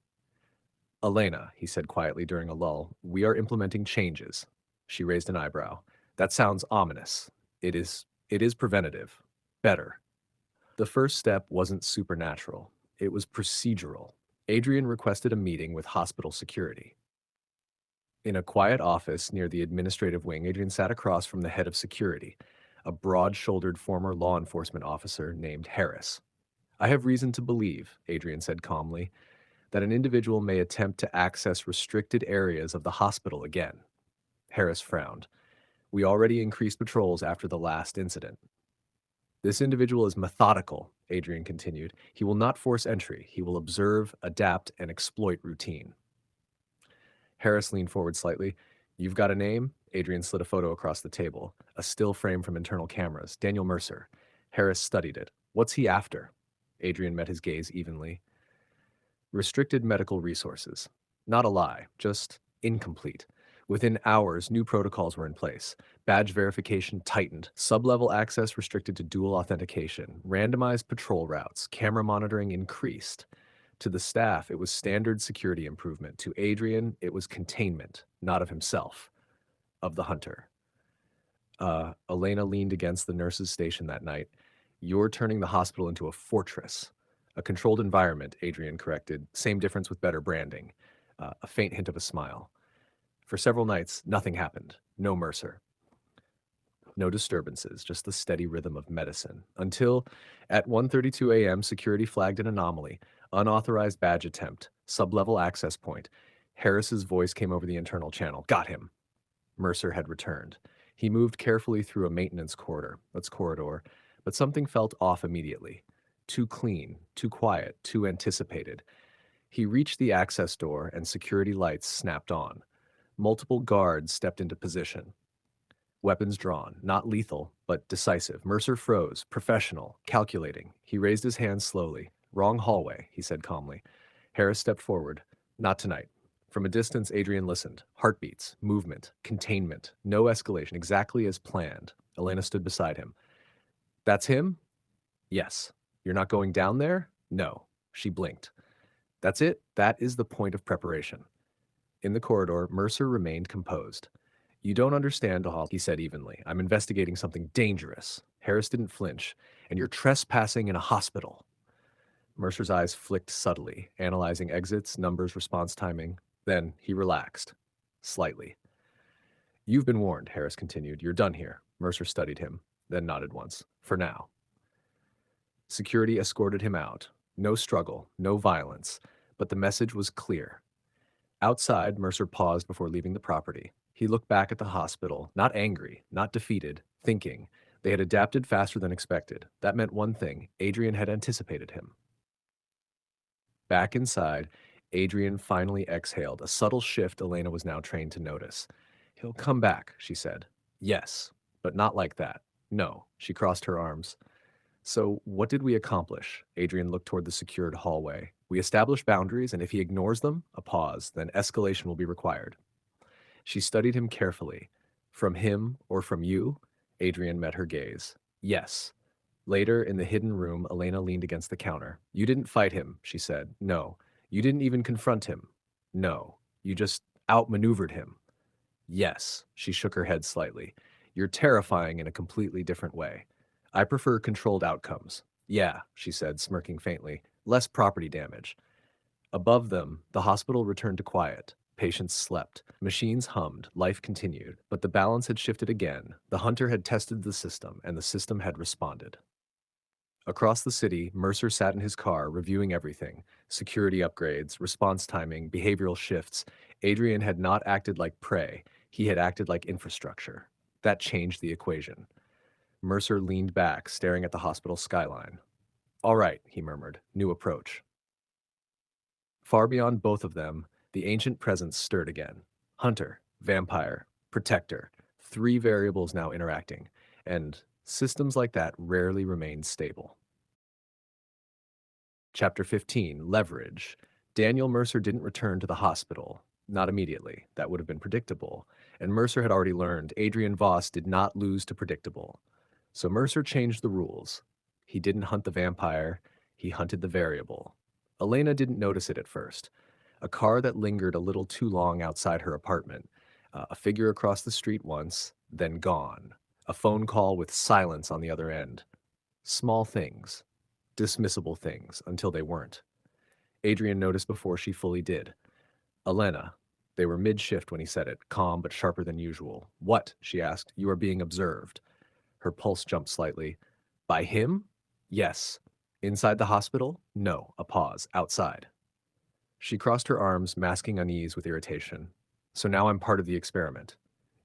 Elena, he said quietly during a lull, we are implementing changes. She raised an eyebrow. That sounds ominous. It is preventative. Better. The first step wasn't supernatural. It was procedural. Adrian requested a meeting with hospital security. In a quiet office near the administrative wing, Adrian sat across from the head of security, a broad shouldered former law enforcement officer named Harris. I have reason to believe, Adrian said calmly, that an individual may attempt to access restricted areas of the hospital again. Harris frowned. We already increased patrols after the last incident. This individual is methodical, Adrian continued. He will not force entry. He will observe, adapt, and exploit routine. Harris leaned forward slightly. You've got a name? Adrian slid a photo across the table, a still frame from internal cameras. Daniel Mercer. Harris studied it. What's he after? Adrian met his gaze evenly. Restricted medical resources. Not a lie, just incomplete. Within hours, new protocols were in place. Badge verification tightened, sub-level access restricted to dual authentication, randomized patrol routes, camera monitoring increased. To the staff, it was standard security improvement. To Adrian, it was containment, not of himself, of the hunter. Elena leaned against the nurse's station that night. You're turning the hospital into a fortress. A controlled environment, Adrian corrected. Same difference with better branding. A faint hint of a smile. For several nights, nothing happened. No Mercer. No disturbances, just the steady rhythm of medicine. Until, at 1:32 a.m., security flagged an anomaly. Unauthorized badge attempt. Sub-level access point. Harris's voice came over the internal channel. Got him. Mercer had returned. He moved carefully through a maintenance corridor, but something felt off immediately. Too clean, too quiet, too anticipated. He reached the access door and security lights snapped on. Multiple guards stepped into position. Weapons drawn, not lethal, but decisive. Mercer froze, professional, calculating. He raised his hand slowly. Wrong hallway, he said calmly. Harris stepped forward. Not tonight. From a distance, Adrian listened. Heartbeats, movement, containment, no escalation, exactly as planned. Elena stood beside him. That's him? Yes. You're not going down there? No. She blinked. That's it. That is the point of preparation. In the corridor, Mercer remained composed. You don't understand, he said evenly. I'm investigating something dangerous. Harris didn't flinch. And you're trespassing in a hospital. Mercer's eyes flicked subtly, analyzing exits, numbers, response timing. Then he relaxed. Slightly. You've been warned, Harris continued. You're done here. Mercer studied him, then nodded once. For now. Security escorted him out. No struggle, no violence, but the message was clear. Outside, Mercer paused before leaving the property. He looked back at the hospital, not angry, not defeated, thinking. They had adapted faster than expected. That meant one thing. Adrian had anticipated him. Back inside, Adrian finally exhaled, a subtle shift Elena was now trained to notice. He'll come back, she said. Yes, but not like that. No, she crossed her arms. So what did we accomplish? Adrian looked toward the secured hallway. We established boundaries, and if he ignores them, a pause, then escalation will be required. She studied him carefully. From him or from you? Adrian met her gaze. Yes. Later, in the hidden room, Elena leaned against the counter. You didn't fight him, she said. No. You didn't even confront him. No. You just outmaneuvered him. Yes. She shook her head slightly. You're terrifying in a completely different way. I prefer controlled outcomes. Yeah, she said, smirking faintly. Less property damage. Above them, the hospital returned to quiet. Patients slept. Machines hummed. Life continued. But the balance had shifted again. The hunter had tested the system, and the system had responded. Across the city, Mercer sat in his car, reviewing everything. Security upgrades, response timing, behavioral shifts. Adrian had not acted like prey. He had acted like infrastructure. That changed the equation. Mercer leaned back, staring at the hospital skyline. All right, he murmured. New approach. Far beyond both of them, the ancient presence stirred again. Hunter, vampire, protector. Three variables now interacting. And systems like that rarely remain stable. Chapter 15, Leverage. Daniel Mercer didn't return to the hospital. Not immediately. That would have been predictable. And Mercer had already learned Adrian Voss did not lose to predictable. So Mercer changed the rules. He didn't hunt the vampire. He hunted the variable. Elena didn't notice it at first. A car that lingered a little too long outside her apartment. A figure across the street once, then gone. A phone call with silence on the other end. Small things. Dismissible things until they weren't. Adrian noticed before she fully did. Elena. They were mid-shift when he said it, calm but sharper than usual. "What?" she asked. "You are being observed." Her pulse jumped slightly. "By him?" "Yes." "Inside the hospital?" "No." A pause. "Outside." She crossed her arms, masking unease with irritation. "So now I'm part of the experiment."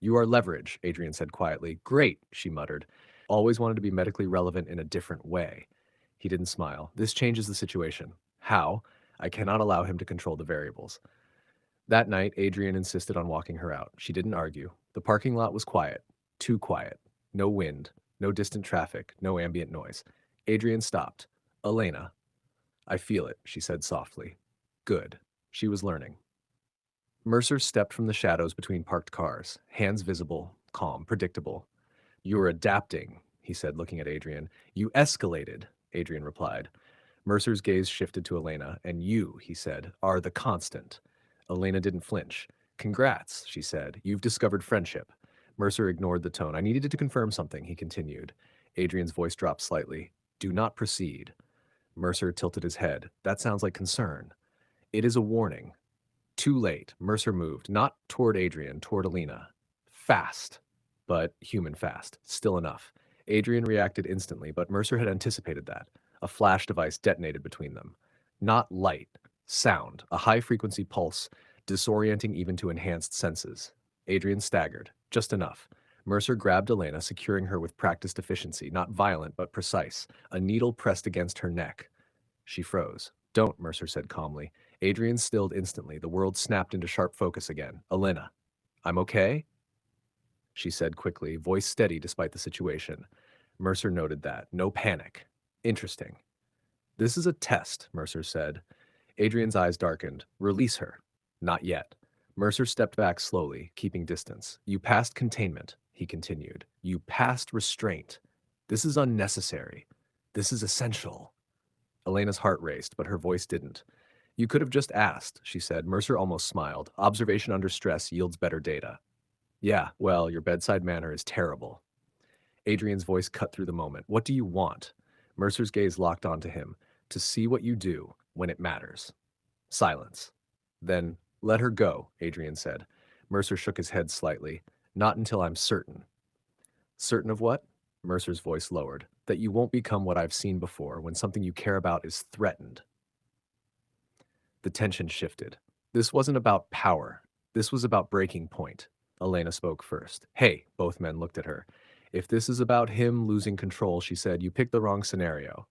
"You are leverage," Adrian said quietly. "Great," she muttered. "Always wanted to be medically relevant in a different way." He didn't smile. "This changes the situation." "How?" "I cannot allow him to control the variables." That night, Adrian insisted on walking her out. She didn't argue. The parking lot was quiet. Too quiet. No wind. No distant traffic. No ambient noise. Adrian stopped. "Elena." "I feel it," she said softly. Good. She was learning. Mercer stepped from the shadows between parked cars, hands visible, calm, predictable. "You're adapting," he said, looking at Adrian. "You escalated," Adrian replied. Mercer's gaze shifted to Elena. "And you," he said, "are the constant." Elena didn't flinch. "Congrats," she said. "You've discovered friendship." Mercer ignored the tone. "I needed to confirm something," he continued. Adrian's voice dropped slightly. "Do not proceed." Mercer tilted his head. "That sounds like concern." "It is a warning." Too late. Mercer moved, not toward Adrian, toward Alina. Fast, but human fast. Still enough. Adrian reacted instantly, but Mercer had anticipated that. A flash device detonated between them. Not light. Sound. A high-frequency pulse, disorienting even to enhanced senses. Adrian staggered. Just enough. Mercer grabbed Elena, securing her with practiced efficiency, not violent, but precise. A needle pressed against her neck. She froze. "Don't," Mercer said calmly. Adrian stilled instantly. The world snapped into sharp focus again. "Elena." "I'm okay?" she said quickly, voice steady despite the situation. Mercer noted that. No panic. "Interesting." "This is a test," Mercer said. Adrian's eyes darkened. "Release her." "Not yet." Mercer stepped back slowly, keeping distance. "You passed containment," he continued. "You passed restraint. This is unnecessary. This is essential." Elena's heart raced, but her voice didn't. "You could have just asked," she said. Mercer almost smiled. "Observation under stress yields better data." "Yeah, well, your bedside manner is terrible." Adrian's voice cut through the moment. "What do you want?" Mercer's gaze locked onto him. "To see what you do when it matters." Silence. "Then let her go," Adrian said. Mercer shook his head slightly. "Not until I'm certain." "Certain of what?" Mercer's voice lowered. "That you won't become what I've seen before when something you care about is threatened." The tension shifted. This wasn't about power. This was about breaking point. Elena spoke first. "Hey," both men looked at her. "If this is about him losing control," she said, "you picked the wrong scenario."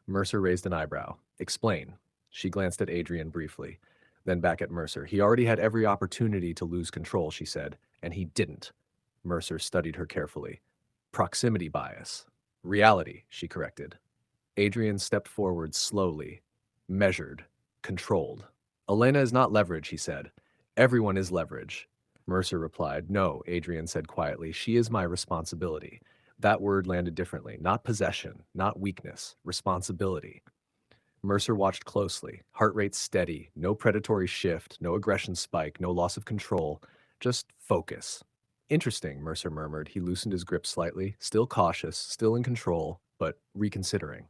Mercer raised an eyebrow. "Explain." She glanced at Adrian briefly, then back at Mercer. "He already had every opportunity to lose control," she said, "and he didn't." Mercer studied her carefully. "Proximity bias." "Reality," she corrected. Adrian stepped forward slowly, measured, controlled. "Elena is not leverage," he said. "Everyone is leverage." Mercer replied. "No," Adrian said quietly. "She is my responsibility." That word landed differently. Not possession, not weakness, responsibility. Mercer watched closely, heart rate steady, no predatory shift, no aggression spike, no loss of control, just focus. "Interesting," Mercer murmured. He loosened his grip slightly, still cautious, still in control, but reconsidering.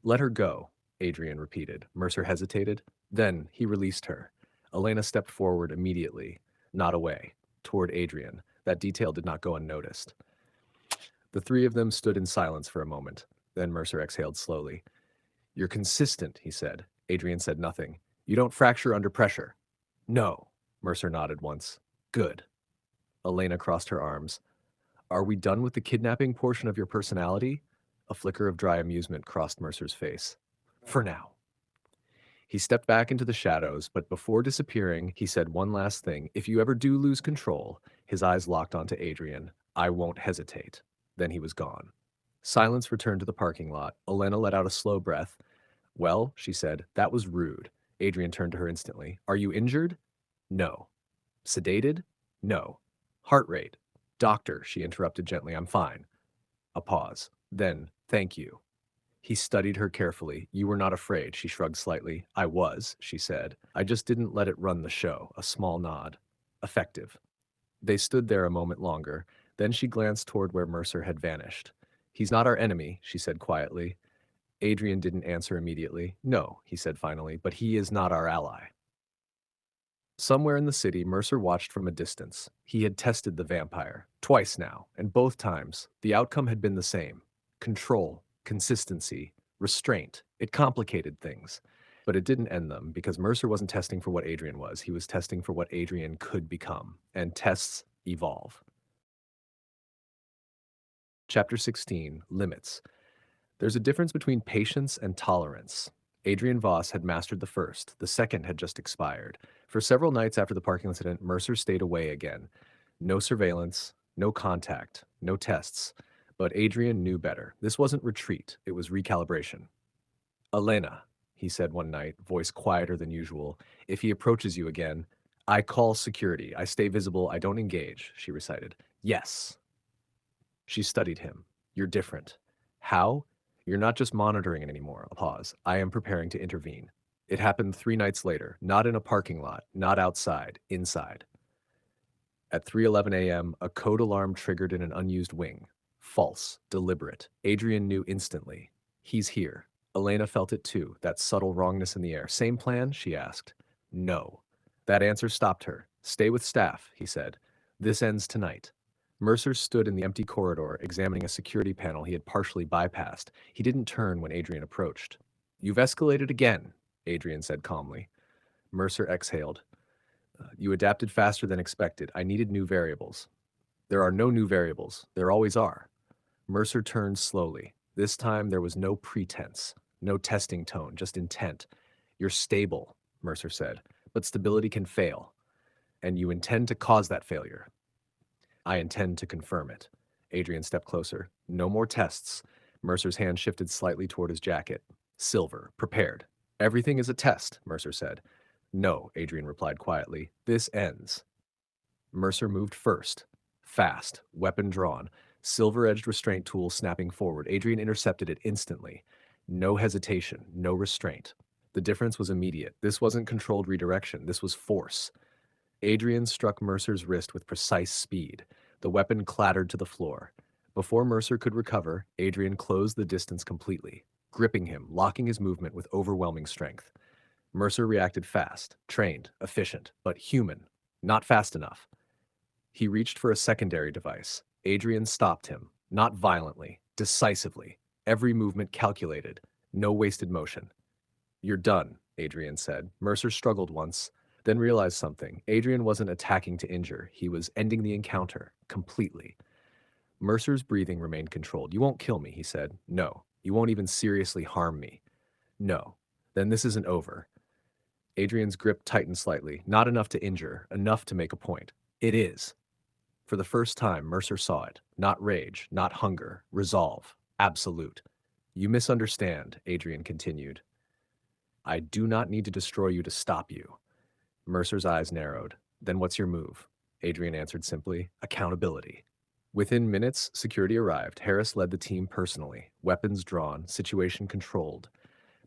"Let her go," Adrian repeated. Mercer hesitated. Then he released her. Elena stepped forward immediately, not away, toward Adrian. That detail did not go unnoticed. The three of them stood in silence for a moment. Then Mercer exhaled slowly. "You're consistent," he said. Adrian said nothing. "You don't fracture under pressure." "No," Mercer nodded once. "Good." Elena crossed her arms. "Are we done with the kidnapping portion of your personality?" A flicker of dry amusement crossed Mercer's face. "For now." He stepped back into the shadows, but before disappearing, he said one last thing. "If you ever do lose control," his eyes locked onto Adrian, "I won't hesitate." Then he was gone. Silence returned to the parking lot. Elena let out a slow breath. "Well," she said, "that was rude." Adrian turned to her instantly. "Are you injured?" "No." "Sedated?" "No." "Heart rate?" "Doctor," she interrupted gently, "I'm fine." A pause. Then, "Thank you." He studied her carefully. "You were not afraid," she shrugged slightly. "I was," she said. "I just didn't let it run the show." A small nod. "Effective." They stood there a moment longer. Then she glanced toward where Mercer had vanished. "He's not our enemy," she said quietly. Adrian didn't answer immediately. "No," he said finally, "but he is not our ally." Somewhere in the city, Mercer watched from a distance. He had tested the vampire, twice now, and both times, the outcome had been the same: control, consistency, restraint. It complicated things. But it didn't end them, because Mercer wasn't testing for what Adrian was. He was testing for what Adrian could become. And tests evolve. Chapter 16, Limits. There's a difference between patience and tolerance. Adrian Voss had mastered the first, the second had just expired. For several nights after the parking incident, Mercer stayed away again. No surveillance, no contact, no tests. But Adrian knew better. This wasn't retreat, it was recalibration. Elena, he said one night, voice quieter than usual, if he approaches you again, I call security. I stay visible. I don't engage, she recited. Yes. She studied him. You're different. How? You're not just monitoring it anymore. A pause. I am preparing to intervene. It happened 3 nights later, not in a parking lot, not outside, inside. At 3:11 a.m., a code alarm triggered in an unused wing. False, deliberate. Adrian knew instantly. He's here. Elena felt it too, that subtle wrongness in the air. Same plan? She asked. No. That answer stopped her. Stay with staff, he said. This ends tonight. Mercer stood in the empty corridor, examining a security panel he had partially bypassed. He didn't turn when Adrian approached. You've escalated again, Adrian said calmly. Mercer exhaled. You adapted faster than expected. I needed new variables. There are no new variables. There always are. Mercer turned slowly. This time there was no pretense, no testing tone, just intent. You're stable, Mercer said, but stability can fail. And you intend to cause that failure. I intend to confirm it. Adrian stepped closer. No more tests. Mercer's hand shifted slightly toward his jacket. Silver, prepared. Everything is a test, Mercer said. No, Adrian replied quietly. This ends. Mercer moved first. Fast, weapon drawn, silver-edged restraint tool snapping forward. Adrian intercepted it instantly. No hesitation, no restraint. The difference was immediate. This wasn't controlled redirection. This was force. Adrian struck Mercer's wrist with precise speed. The weapon clattered to the floor. Before Mercer could recover, Adrian closed the distance completely, gripping him, locking his movement with overwhelming strength. Mercer reacted fast, trained, efficient, but human, not fast enough. He reached for a secondary device. Adrian stopped him, not violently, decisively. Every movement calculated, no wasted motion. You're done, Adrian said. Mercer struggled once, then realized something. Adrian wasn't attacking to injure. He was ending the encounter, completely. Mercer's breathing remained controlled. You won't kill me, he said. No. You won't even seriously harm me. No. Then this isn't over. Adrian's grip tightened slightly, not enough to injure, enough to make a point. It is. For the first time, Mercer saw it. Not rage, not hunger, resolve, absolute. You misunderstand, Adrian continued. I do not need to destroy you to stop you. Mercer's eyes narrowed. Then what's your move? Adrian answered simply, accountability. Within minutes, security arrived. Harris led the team personally, weapons drawn, situation controlled.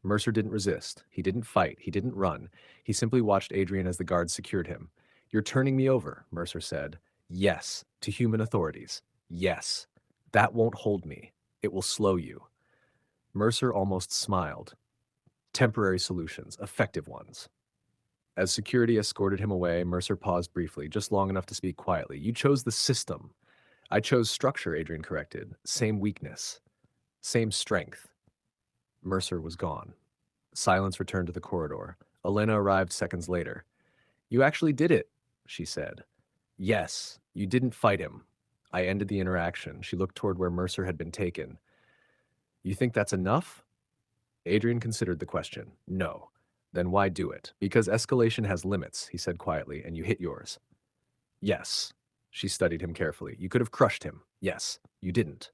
Mercer didn't resist. He didn't fight. He didn't run. He simply watched Adrian as the guards secured him. You're turning me over, Mercer said. Yes, to human authorities. Yes. That won't hold me. It will slow you. Mercer almost smiled. Temporary solutions, effective ones. As security escorted him away, Mercer paused briefly, just long enough to speak quietly. You chose the system. I chose structure, Adrian corrected. Same weakness. Same strength. Mercer was gone. Silence returned to the corridor. Elena arrived seconds later. You actually did it, she said. Yes, you didn't fight him. I ended the interaction. She looked toward where Mercer had been taken. You think that's enough? Adrian considered the question. No. Then why do it? Because escalation has limits, he said quietly, and you hit yours. Yes. She studied him carefully. You could have crushed him. Yes. You didn't.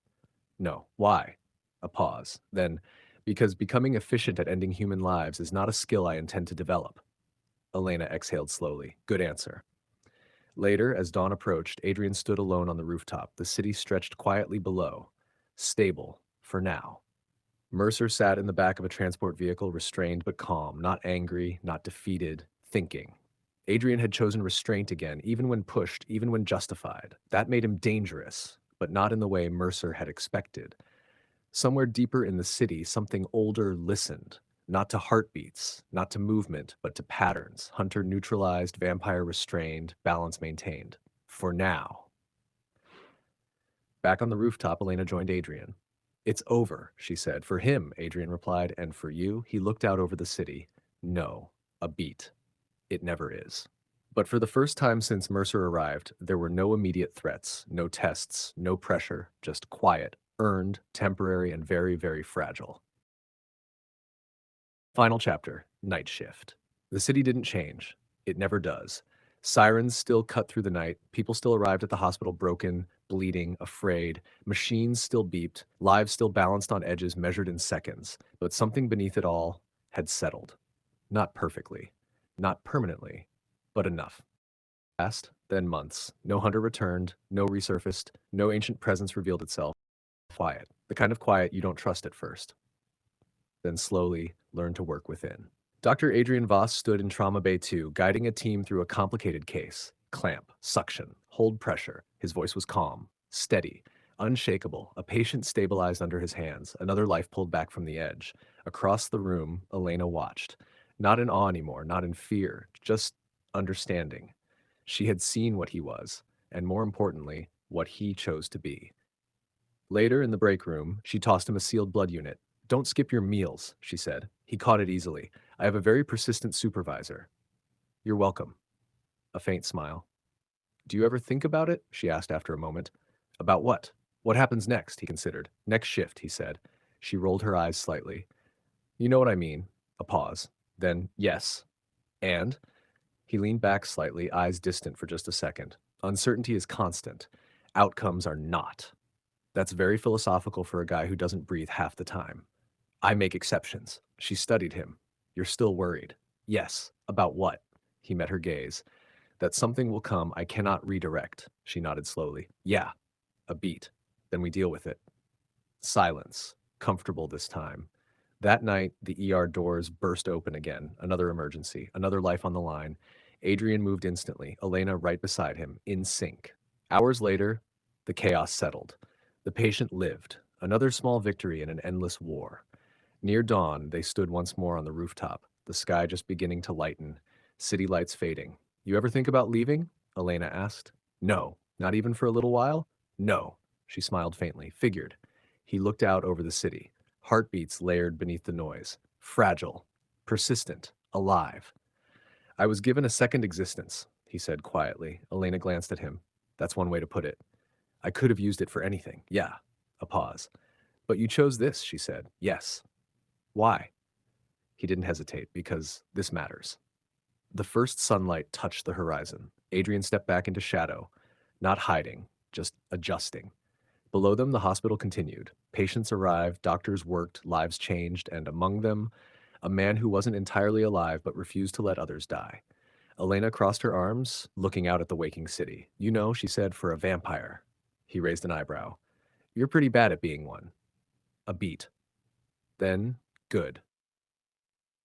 No. Why? A pause. Then, because becoming efficient at ending human lives is not a skill I intend to develop. Elena exhaled slowly. Good answer. Later, as dawn approached, Adrian stood alone on the rooftop. The city stretched quietly below. Stable, for now. Mercer sat in the back of a transport vehicle, restrained but calm, not angry, not defeated, thinking. Adrian had chosen restraint again, even when pushed, even when justified. That made him dangerous, but not in the way Mercer had expected. Somewhere deeper in the city, something older listened. Not to heartbeats, not to movement, but to patterns. Hunter neutralized, vampire restrained, balance maintained. For now. Back on the rooftop, Elena joined Adrian. It's over, she said. For him, Adrian replied, and for you, he looked out over the city. No, a beat. It never is. But for the first time since Mercer arrived, there were no immediate threats, no tests, no pressure, just quiet, earned, temporary, and very, very fragile. Final chapter, Night Shift. The city didn't change. It never does. Sirens still cut through the night. People still arrived at the hospital broken, bleeding, afraid. Machines still beeped. Lives still balanced on edges measured in seconds. But something beneath it all had settled. Not perfectly. Not permanently. But enough. Past, then months. No hunter returned. No resurfaced. No ancient presence revealed itself. Quiet. The kind of quiet you don't trust at first. Then slowly learn to work within. Dr. Adrian Voss stood in Trauma Bay 2, guiding a team through a complicated case. Clamp, suction, hold pressure. His voice was calm, steady, unshakable. A patient stabilized under his hands, another life pulled back from the edge. Across the room, Elena watched. Not in awe anymore, not in fear, just understanding. She had seen what he was, and more importantly, what he chose to be. Later, in the break room, she tossed him a sealed blood unit. Don't skip your meals, she said. He caught it easily. I have a very persistent supervisor. You're welcome. A faint smile. Do you ever think about it? She asked after a moment. About what? What happens next? He considered. Next shift, he said. She rolled her eyes slightly. You know what I mean. A pause. Then, yes. And? He leaned back slightly, eyes distant for just a second. Uncertainty is constant. Outcomes are not. That's very philosophical for a guy who doesn't breathe half the time. I make exceptions. She studied him. You're still worried. Yes. About what? He met her gaze. That something will come I cannot redirect. She nodded slowly. Yeah. A beat. Then we deal with it. Silence. Comfortable this time. That night, the ER doors burst open again. Another emergency. Another life on the line. Adrian moved instantly. Elena right beside him. In sync. Hours later, the chaos settled. The patient lived. Another small victory in an endless war. Near dawn, they stood once more on the rooftop, the sky just beginning to lighten, city lights fading. You ever think about leaving? Elena asked. No. Not even for a little while? No. She smiled faintly. Figured. He looked out over the city, heartbeats layered beneath the noise. Fragile. Persistent. Alive. I was given a second existence, he said quietly. Elena glanced at him. That's one way to put it. I could have used it for anything. Yeah. A pause. But you chose this, she said. Yes. Why? He didn't hesitate, because this matters. The first sunlight touched the horizon. Adrian stepped back into shadow, not hiding, just adjusting. Below them, the hospital continued. Patients arrived, doctors worked, lives changed, and among them, a man who wasn't entirely alive but refused to let others die. Elena crossed her arms, looking out at the waking city. You know, she said, for a vampire. He raised an eyebrow. You're pretty bad at being one. A beat. Then, good.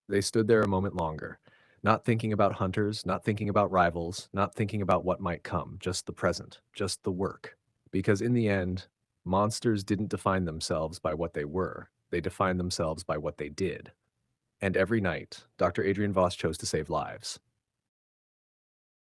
They stood there a moment longer, not thinking about hunters, not thinking about rivals, not thinking about what might come, just the present, just the work. Because in the end, monsters didn't define themselves by what they were, they defined themselves by what they did. And every night, Dr. Adrian Voss chose to save lives.